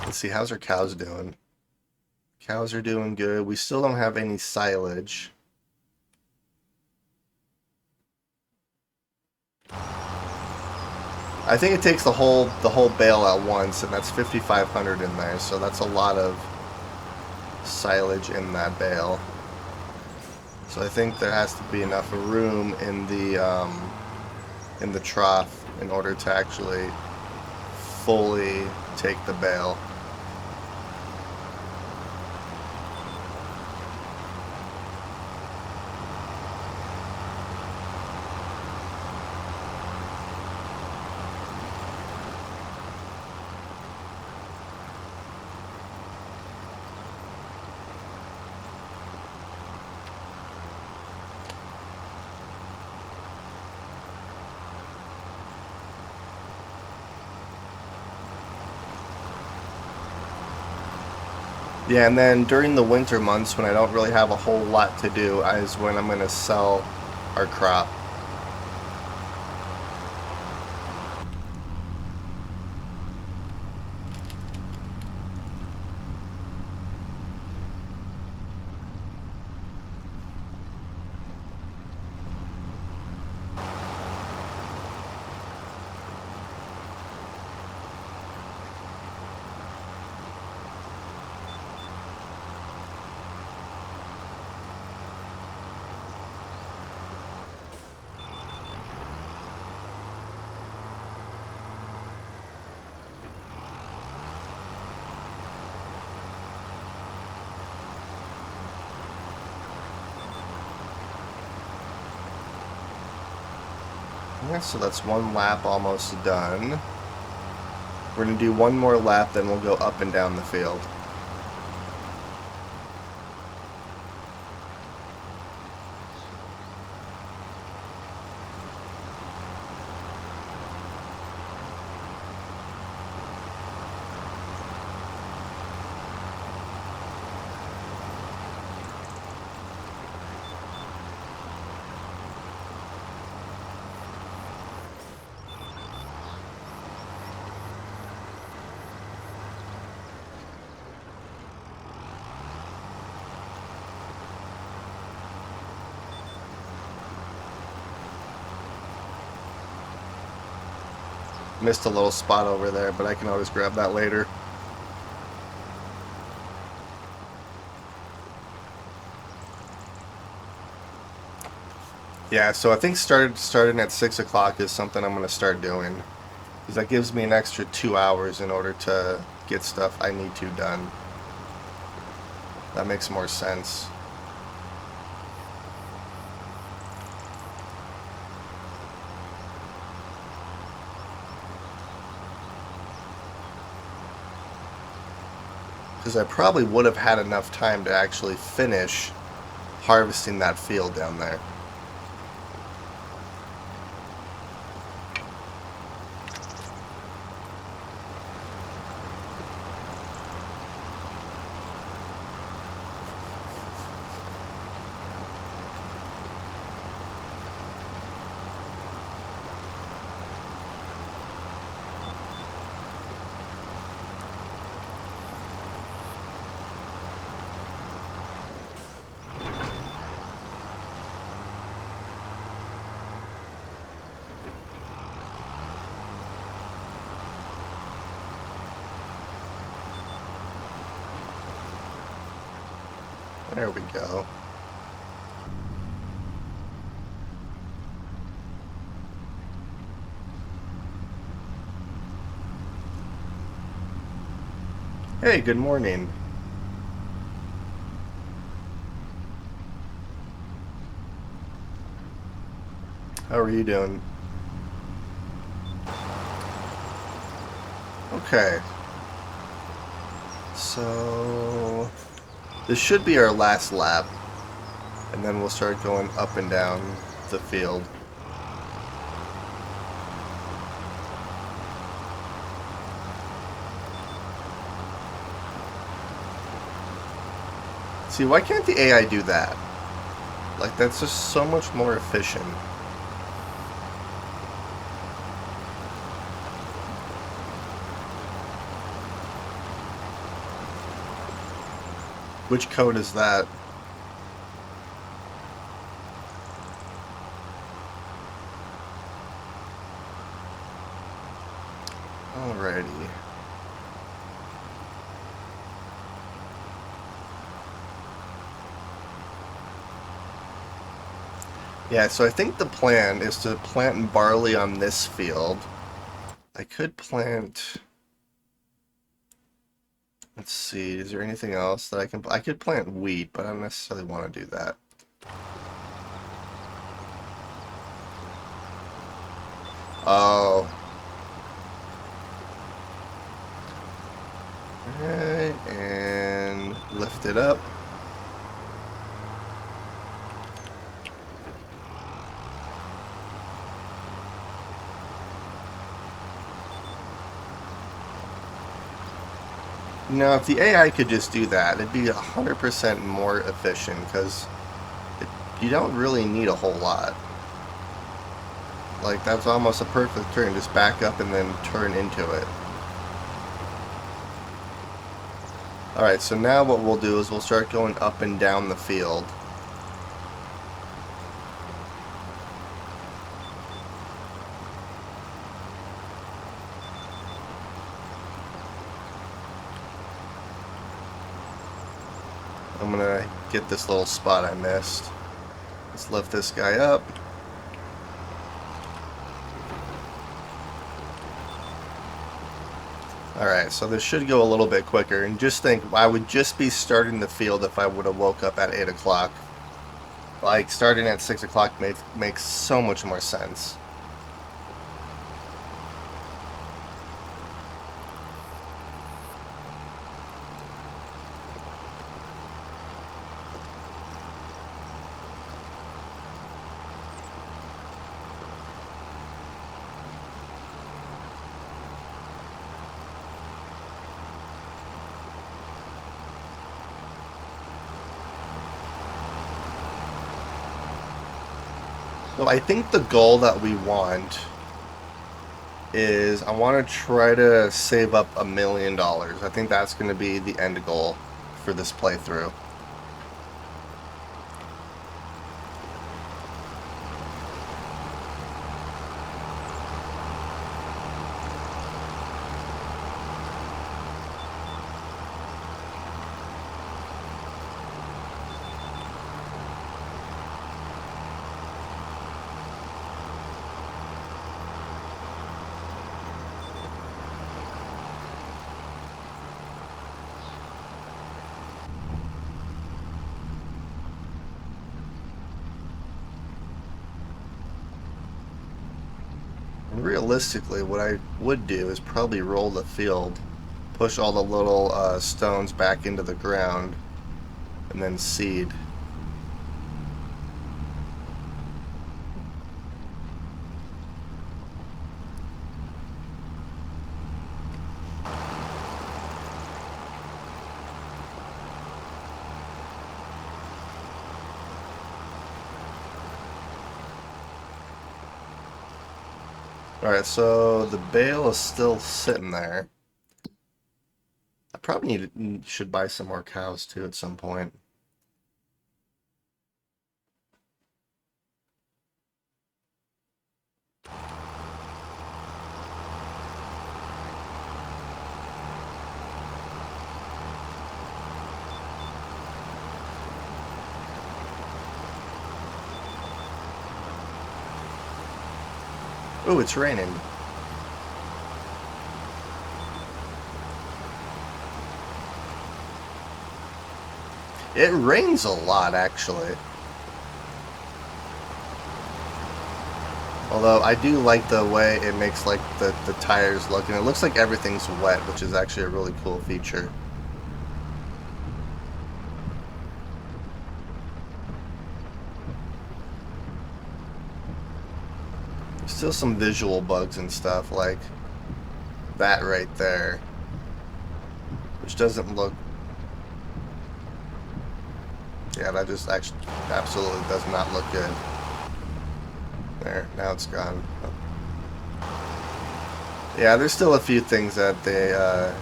Speaker 1: Let's see, how's our cows doing? Cows are doing good. We still don't have any silage. I think it takes the whole bale at once, and that's 5,500 in there, so that's a lot of silage in that bale. So I think there has to be enough room in the trough in order to actually fully take the bale. Yeah, and then during the winter months when I don't really have a whole lot to do is when I'm going to sell our crop. Yeah, so that's one lap almost done. We're going to do one more lap, then we'll go up and down the field. Missed a little spot over there, but I can always grab that later. Yeah, so I think starting at 6 o'clock is something I'm going to start doing. Because that gives me an extra 2 hours in order to get stuff I need to done. That makes more sense. Because I probably would have had enough time to actually finish harvesting that field down there. There we go. Hey, good morning. How are you doing? Okay. So this should be our last lap, and then we'll start going up and down the field. See, why can't the AI do that? Like, that's just so much more efficient. Which code is that? Alrighty. Yeah, so I think the plan is to plant barley on this field. I could plant... Let's see, is there anything else that I could plant wheat, but I don't necessarily want to do that. Oh. Alright, and lift it up. Now, if the AI could just do that, it'd be 100% more efficient, because you don't really need a whole lot. Like, that's almost a perfect turn. Just back up and then turn into it. Alright, so now what we'll do is we'll start going up and down the field. I'm gonna get this little spot I missed. Let's lift this guy up. Alright, so this should go a little bit quicker. And just think, I would just be starting the field if I would have woke up at 8 o'clock. Like, starting at 6 o'clock makes so much more sense. So I think the goal that we want is I want to try to save up $1 million. I think that's going to be the end goal for this playthrough. And realistically, what I would do is probably roll the field, push all the little stones back into the ground, and then seed. Alright, so the bale is still sitting there. I probably should buy some more cows too at some point. Ooh, it's raining. It rains a lot, actually. Although I do like the way it makes like the tires look, and it looks like everything's wet, which is actually a really cool feature. There's still some visual bugs and stuff like that right there, which doesn't look. Yeah, that just actually absolutely does not look good. There, now it's gone. Yeah, there's still a few things that they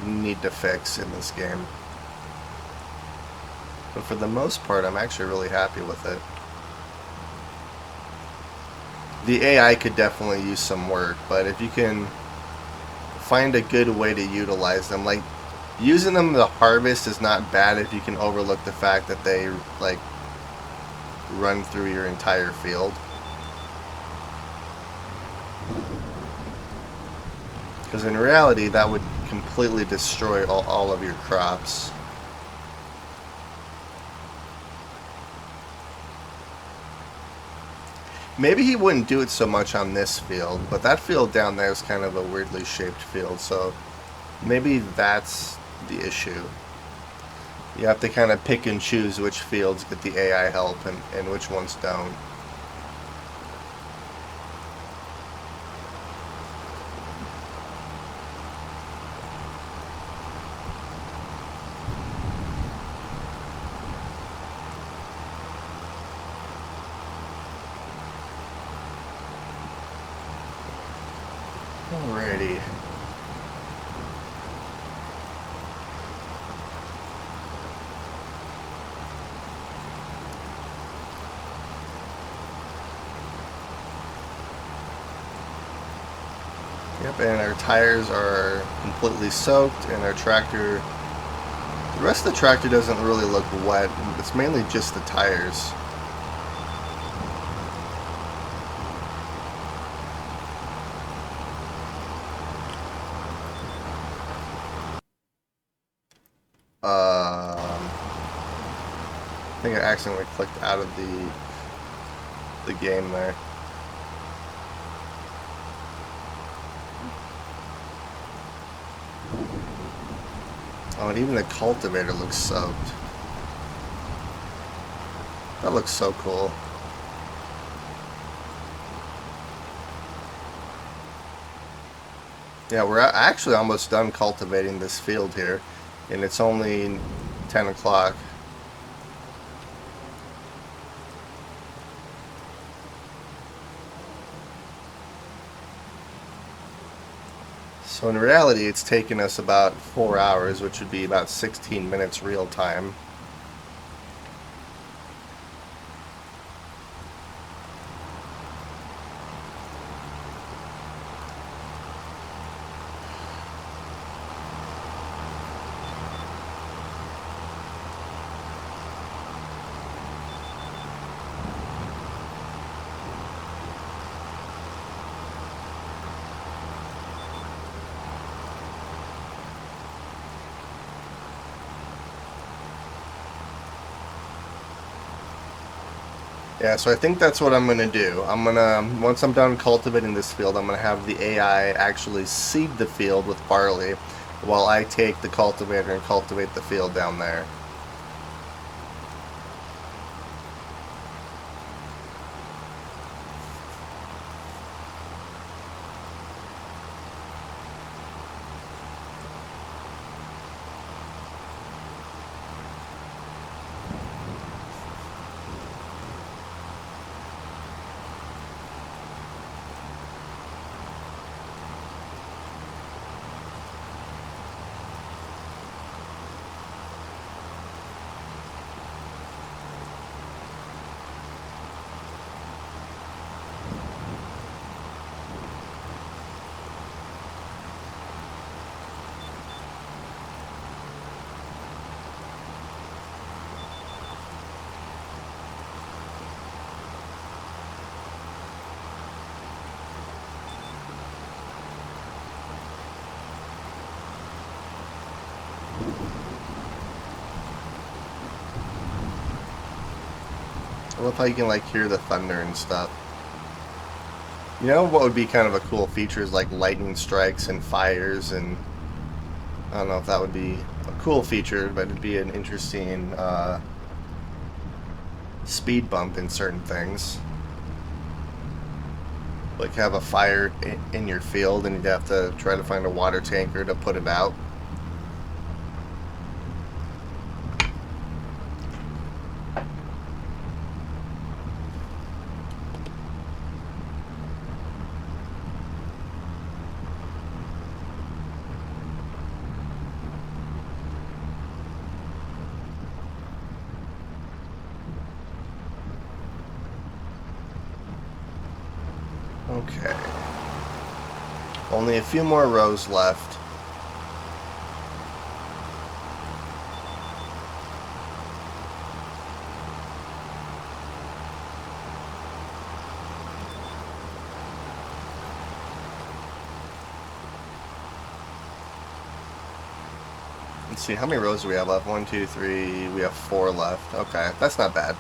Speaker 1: need to fix in this game. But for the most part, I'm actually really happy with it. The AI could definitely use some work, but if you can find a good way to utilize them, like using them to harvest is not bad if you can overlook the fact that they like run through your entire field. Because in reality, that would completely destroy all of your crops. Maybe he wouldn't do it so much on this field, but that field down there is kind of a weirdly shaped field, so maybe that's the issue. You have to kind of pick and choose which fields get the AI help and which ones don't. Alrighty. Yep, and our tires are completely soaked, and our tractor, the rest of the tractor doesn't really look wet. It's mainly just the tires. I think I accidentally clicked out of the game there. Oh, and even the cultivator looks soaked. That looks so cool. Yeah, we're actually almost done cultivating this field here, and it's only 10 o'clock. So in reality, it's taken us about 4 hours, which would be about 16 minutes real time. Yeah, so I think that's what I'm gonna do. Once I'm done cultivating this field, I'm gonna have the AI actually seed the field with barley while I take the cultivator and cultivate the field down there. I love how you can like hear the thunder and stuff. You know what would be kind of a cool feature is like lightning strikes and fires, and I don't know if that would be a cool feature, but it'd be an interesting speed bump in certain things. Like have a fire in your field and you'd have to try to find a water tanker to put it out. Okay. Only a few more rows left. Let's see, how many rows do we have left? 1, 2, 3. We have 4 left. Okay, that's not bad.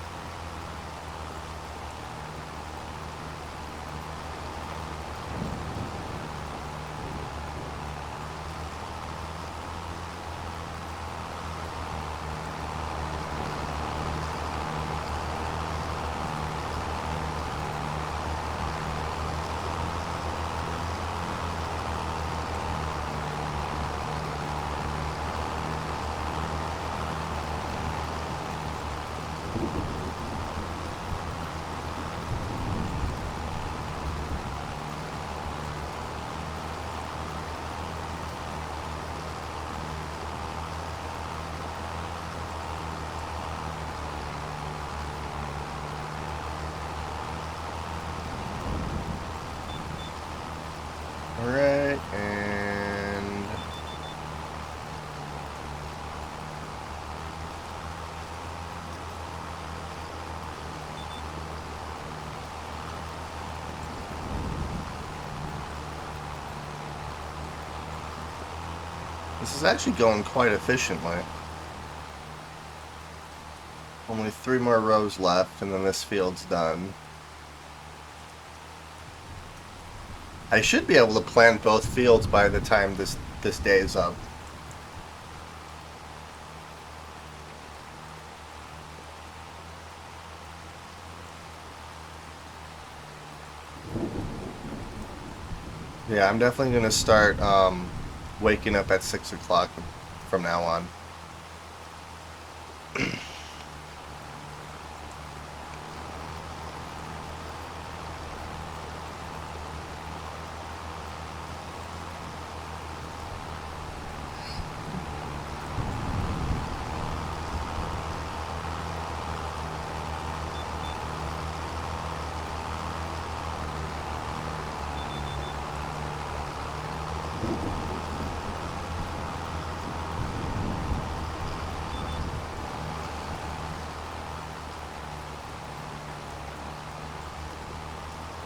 Speaker 1: Alright, and this is actually going quite efficiently. Only 3 more rows left, and then this field's done. I should be able to plant both fields by the time this day is up. Yeah, I'm definitely going to start waking up at 6 o'clock from now on.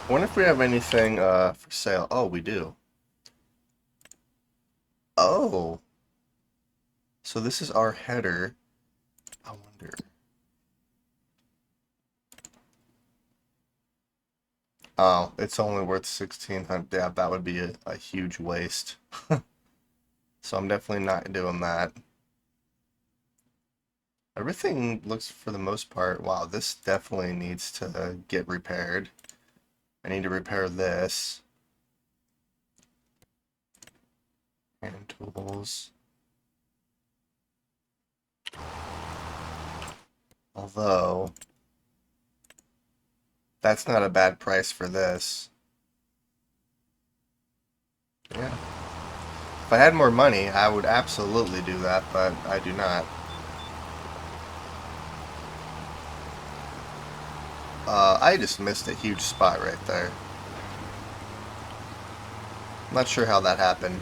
Speaker 1: I wonder if we have anything for sale. Oh, we do. Oh, so this is our header. I wonder. Oh, it's only worth 1,600. Yeah, that would be a huge waste. So I'm definitely not doing that. Everything looks, for the most part, wow, this definitely needs to get repaired. I need to repair this. Hand tools. Although, that's not a bad price for this. Yeah. If I had more money, I would absolutely do that, but I do not. I just missed a huge spot right there. I'm not sure how that happened.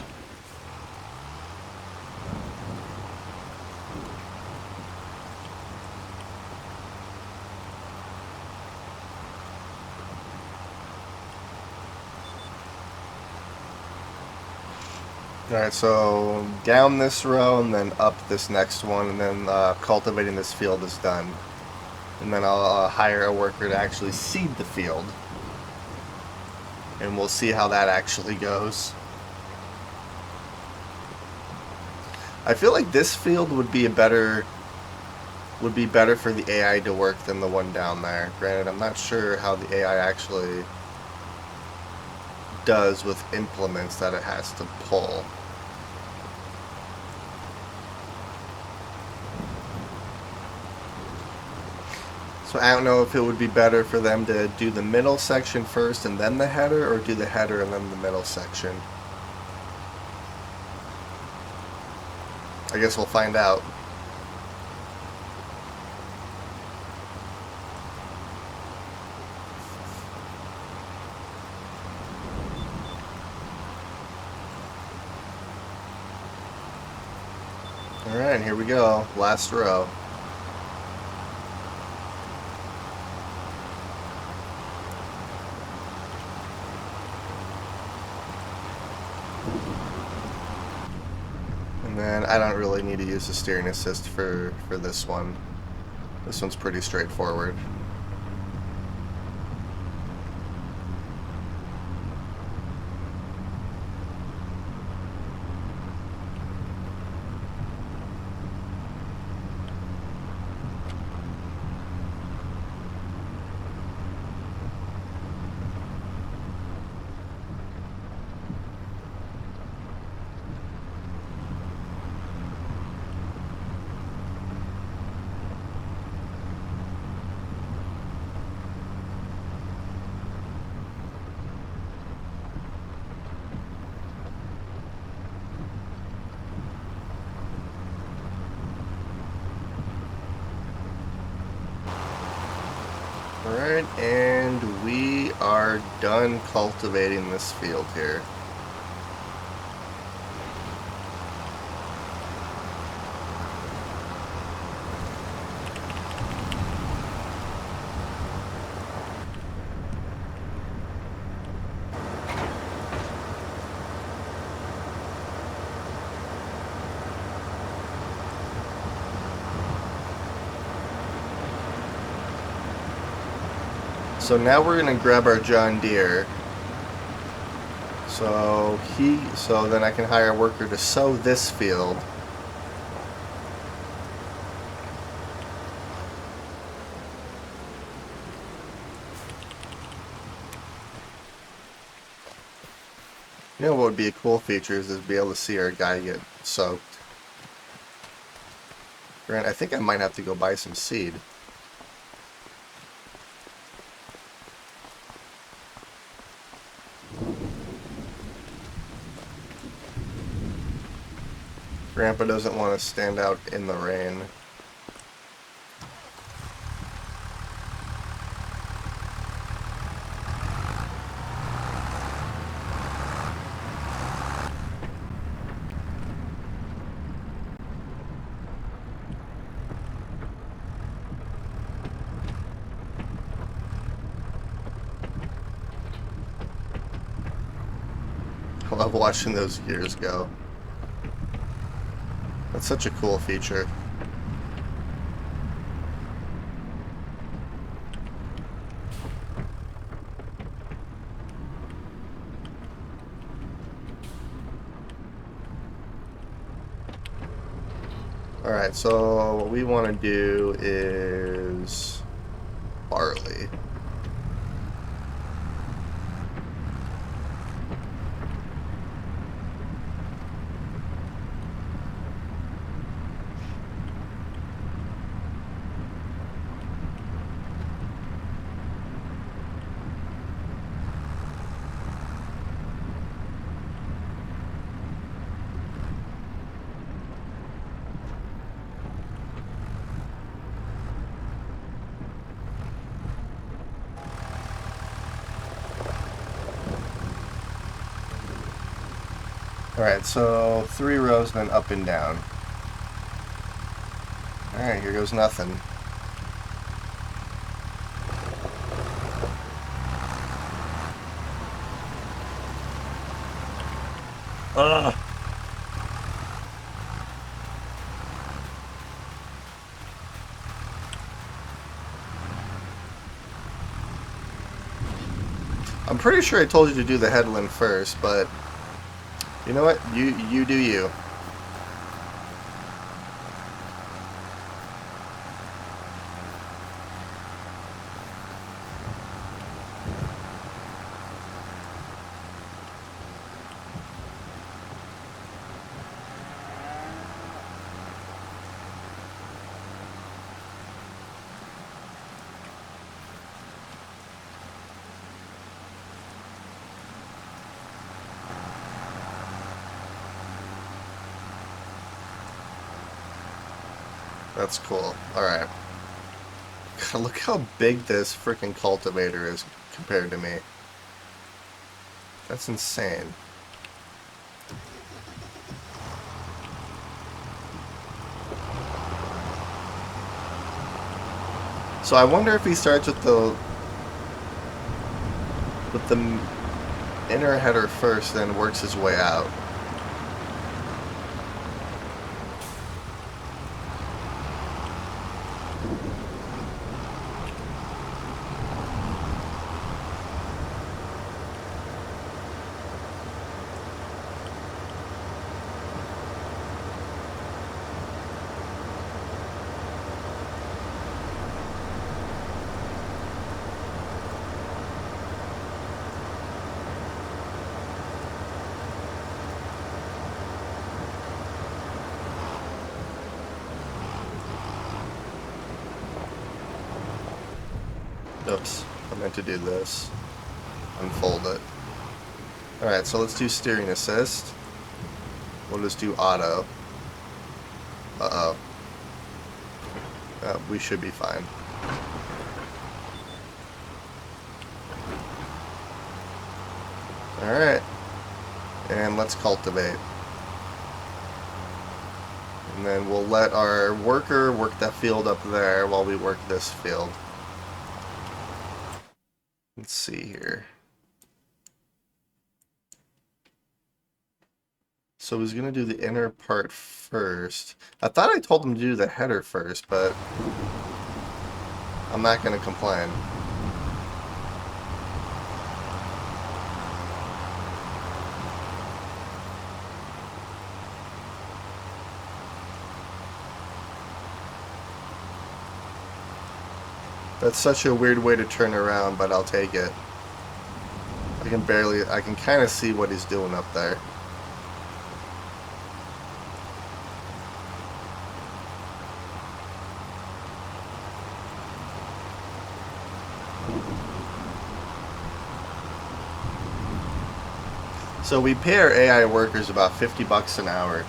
Speaker 1: Alright, so down this row and then up this next one, and then cultivating this field is done. And then I'll hire a worker to actually seed the field. And we'll see how that actually goes. I feel like this field would be better for the AI to work than the one down there. Granted, I'm not sure how the AI actually does with implements that it has to pull. So I don't know if it would be better for them to do the middle section first and then the header, or do the header and then the middle section. I guess we'll find out. Alright, here we go. Last row. And then I don't really need to use the steering assist for this one. This one's pretty straightforward. Alright, and we are done cultivating this field here. So now we're gonna grab our John Deere. So then I can hire a worker to sow this field. You know what would be a cool feature is to be able to see our guy get soaked. Grant, I think I might have to go buy some seed. Grandpa doesn't want to stand out in the rain. I love watching those gears go. That's such a cool feature. Alright, so what we want to do is barley. Alright, so 3 rows, then up and down. Alright, here goes nothing. Ugh! I'm pretty sure I told you to do the headland first, but you know what? You do you. That's cool. Alright. Look how big this freaking cultivator is compared to me. That's insane. So I wonder if he starts with the inner header first, then works his way out. Oops, I meant to do this. Unfold it. Alright, so let's do steering assist. We'll just do auto. Uh-oh. We should be fine. Alright. And let's cultivate. And then we'll let our worker work that field up there while we work this field. Let's see here. So he's going to do the inner part first. I thought I told him to do the header first, but I'm not going to complain. That's such a weird way to turn around, but I'll take it. I can kind of see what he's doing up there. So we pay our AI workers about $50 an hour.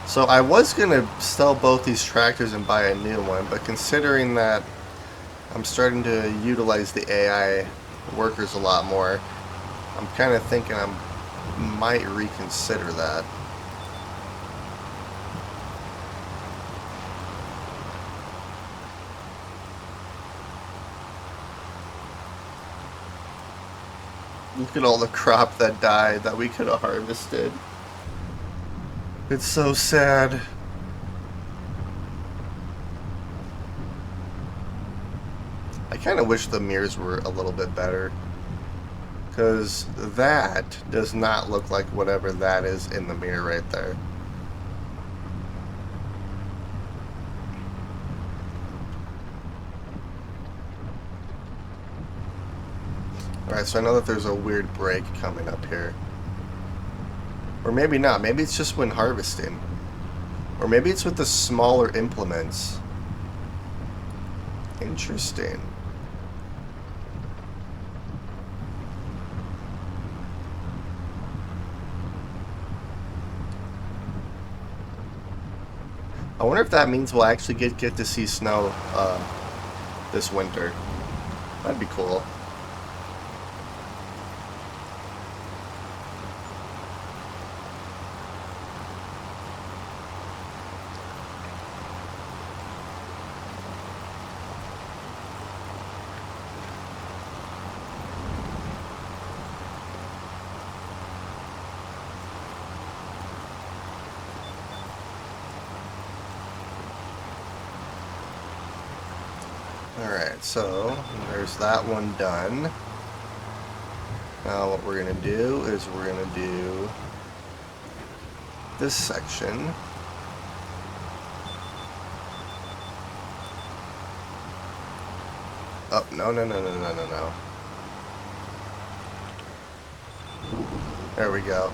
Speaker 1: So I was going to sell both these tractors and buy a new one, but considering that I'm starting to utilize the AI workers a lot more, I'm kind of thinking I might reconsider that. Look at all the crop that died that we could have harvested. It's so sad. I kind of wish the mirrors were a little bit better. Because that does not look like whatever that is in the mirror right there. Alright, so I know that there's a weird break coming up here. Or maybe not. Maybe it's just when harvesting. Or maybe it's with the smaller implements. Interesting. I wonder if that means we'll actually get to see snow this winter. That'd be cool. Alright, so there's that one done. Now what we're going to do is we're going to do this section. Oh, no, no, no, no, no, no, no. There we go.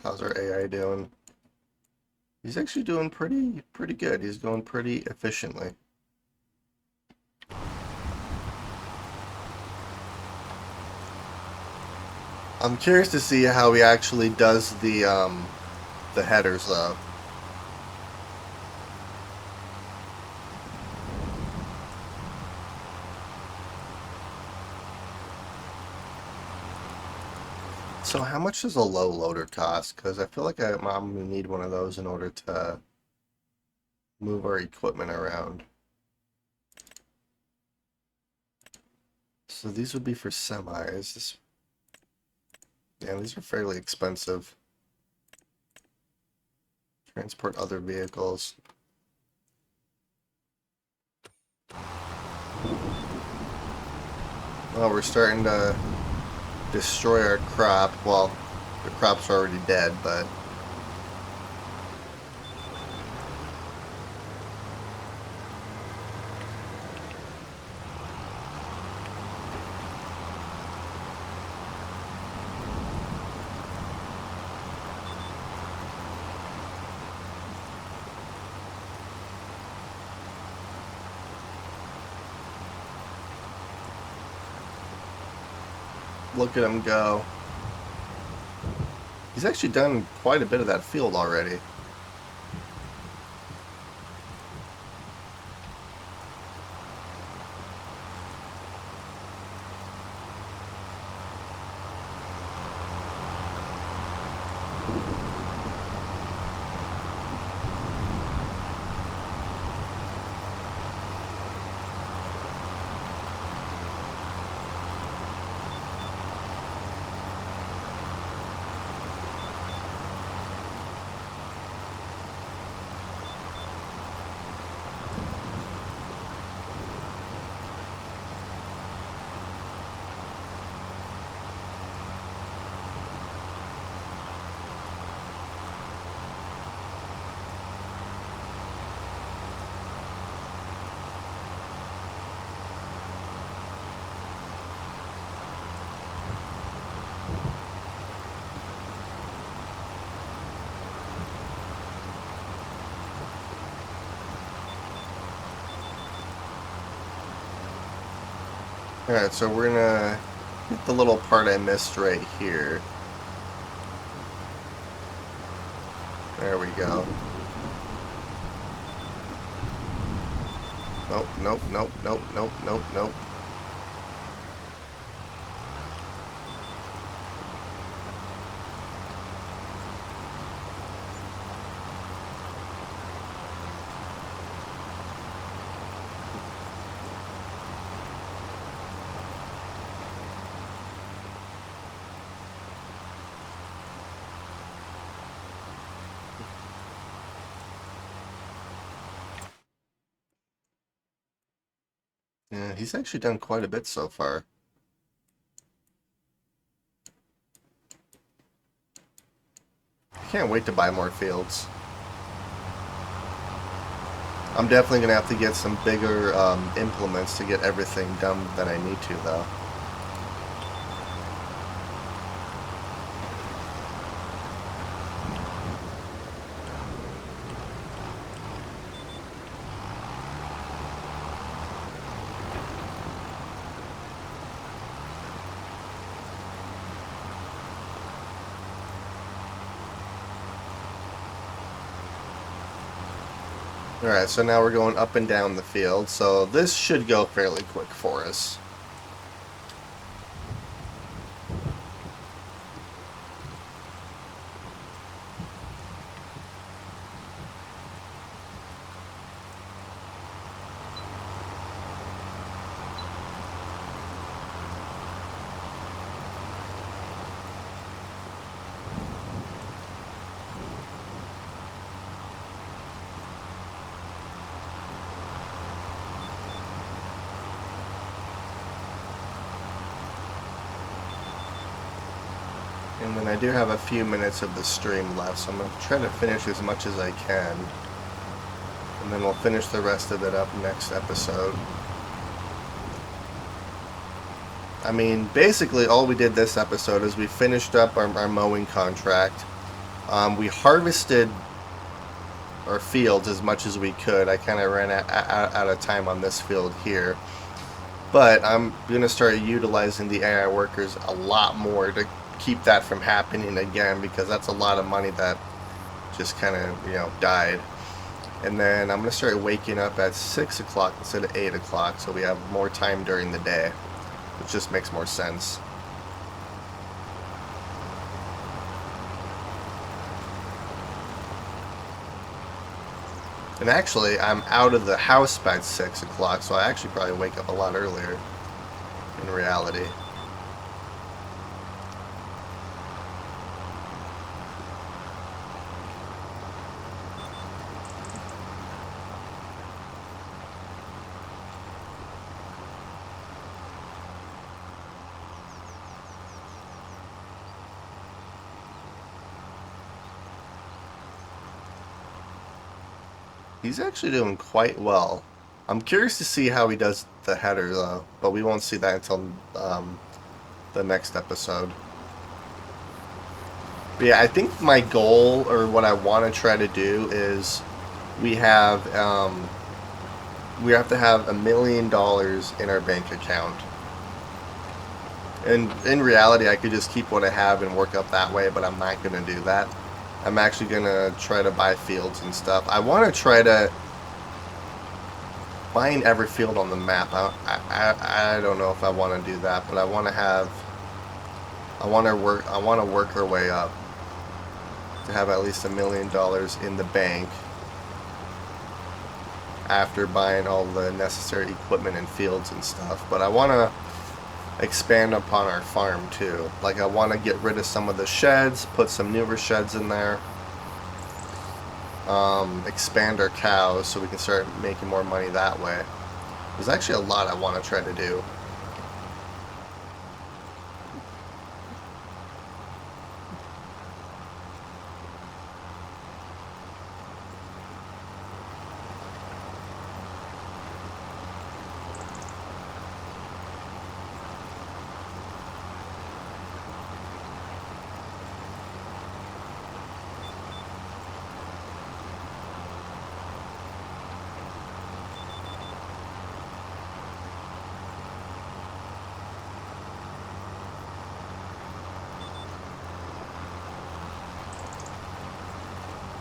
Speaker 1: How's our AI doing? He's actually doing pretty good. He's going pretty efficiently. I'm curious to see how he actually does the headers though. So how much does a low loader cost? Because I feel like I'm gonna need one of those in order to move our equipment around. So these would be for semis. Yeah, these are fairly expensive. Transport other vehicles. Well, we're starting to destroy our crop. Well, the crop's already dead, but look at him go. He's actually done quite a bit of that field already. Alright, so we're gonna hit the little part I missed right here. There we go. Nope, nope, nope, nope, nope, nope, nope. Yeah, he's actually done quite a bit so far. I can't wait to buy more fields. I'm definitely gonna have to get some bigger implements to get everything done that I need to, though. Alright, so now we're going up and down the field, so this should go fairly quick for us. And then I do have a few minutes of the stream left, so I'm going to try to finish as much as I can. And then we'll finish the rest of it up next episode. I mean, basically all we did this episode is we finished up our mowing contract. We harvested our fields as much as we could. I kind of ran out of time on this field here. But I'm going to start utilizing the AI workers a lot more to keep that from happening again, because that's a lot of money that just kind of, died. And then I'm going to start waking up at 6 o'clock instead of 8 o'clock, so we have more time during the day, which just makes more sense. And actually, I'm out of the house by 6 o'clock, so I actually probably wake up a lot earlier in reality. He's actually doing quite well. I'm curious to see how he does the header, though, but we won't see that until the next episode. But yeah, I think my goal, or what I want to try to do, is we have we have to have $1 million in our bank account. And in reality, I could just keep what I have and work up that way, but I'm not going to do that. I'm actually going to try to buy fields and stuff. I want to try to find every field on the map. I don't know if I want to do that, but I want to have, I want to work our way up to have at least $1 million in the bank after buying all the necessary equipment and fields and stuff. But I want to expand upon our farm too. Like, I want to get rid of some of the sheds, put some newer sheds in there, expand our cows so we can start making more money that way. There's actually a lot I want to try to do.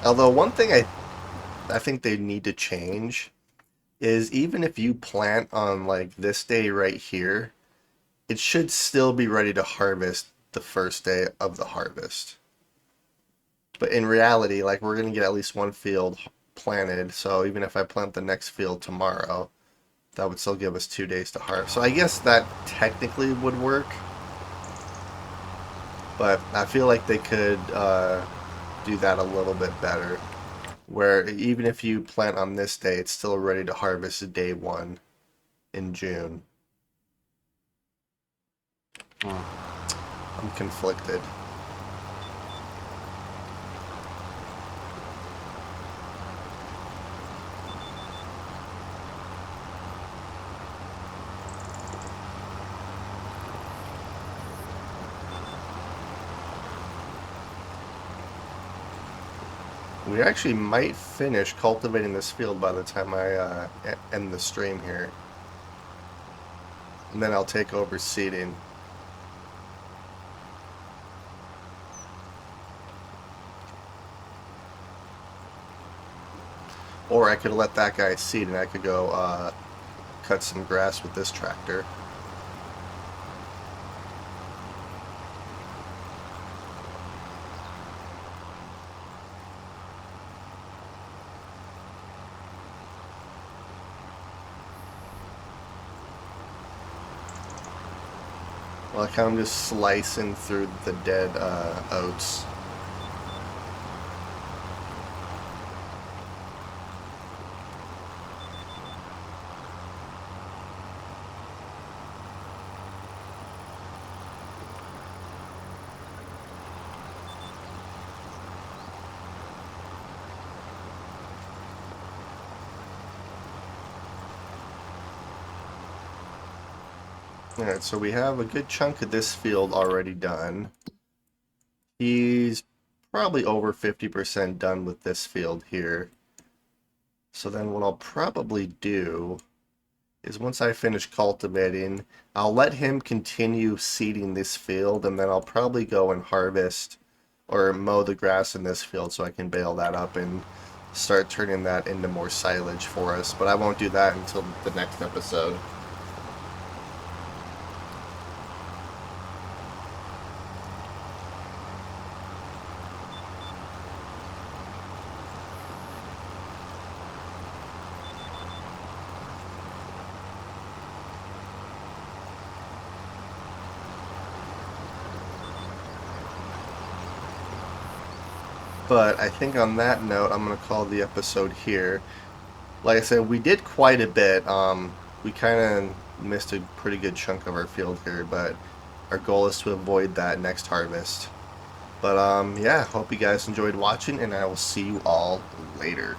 Speaker 1: Although one thing I think they need to change is, even if you plant on like this day right here, it should still be ready to harvest the first day of the harvest. But in reality, like, we're gonna get at least one field planted, so even if I plant the next field tomorrow, that would still give us 2 days to harvest. So I guess that technically would work, but I feel like they could do that a little bit better, where even if you plant on this day, it's still ready to harvest day one. in June. I'm conflicted. We actually might finish cultivating this field by the time I end the stream here. And then I'll take over seeding. Or I could let that guy seed and I could go cut some grass with this tractor. Like I'm just slicing through the dead oats. Alright, so we have a good chunk of this field already done. He's probably over 50% done with this field here. So then what I'll probably do is once I finish cultivating, I'll let him continue seeding this field, and then I'll probably go and harvest or mow the grass in this field so I can bale that up and start turning that into more silage for us. But I won't do that until the next episode. But I think on that note, I'm going to call the episode here. Like I said, we did quite a bit. We kind of missed a pretty good chunk of our field here, but our goal is to avoid that next harvest. But yeah, hope you guys enjoyed watching, and I will see you all later.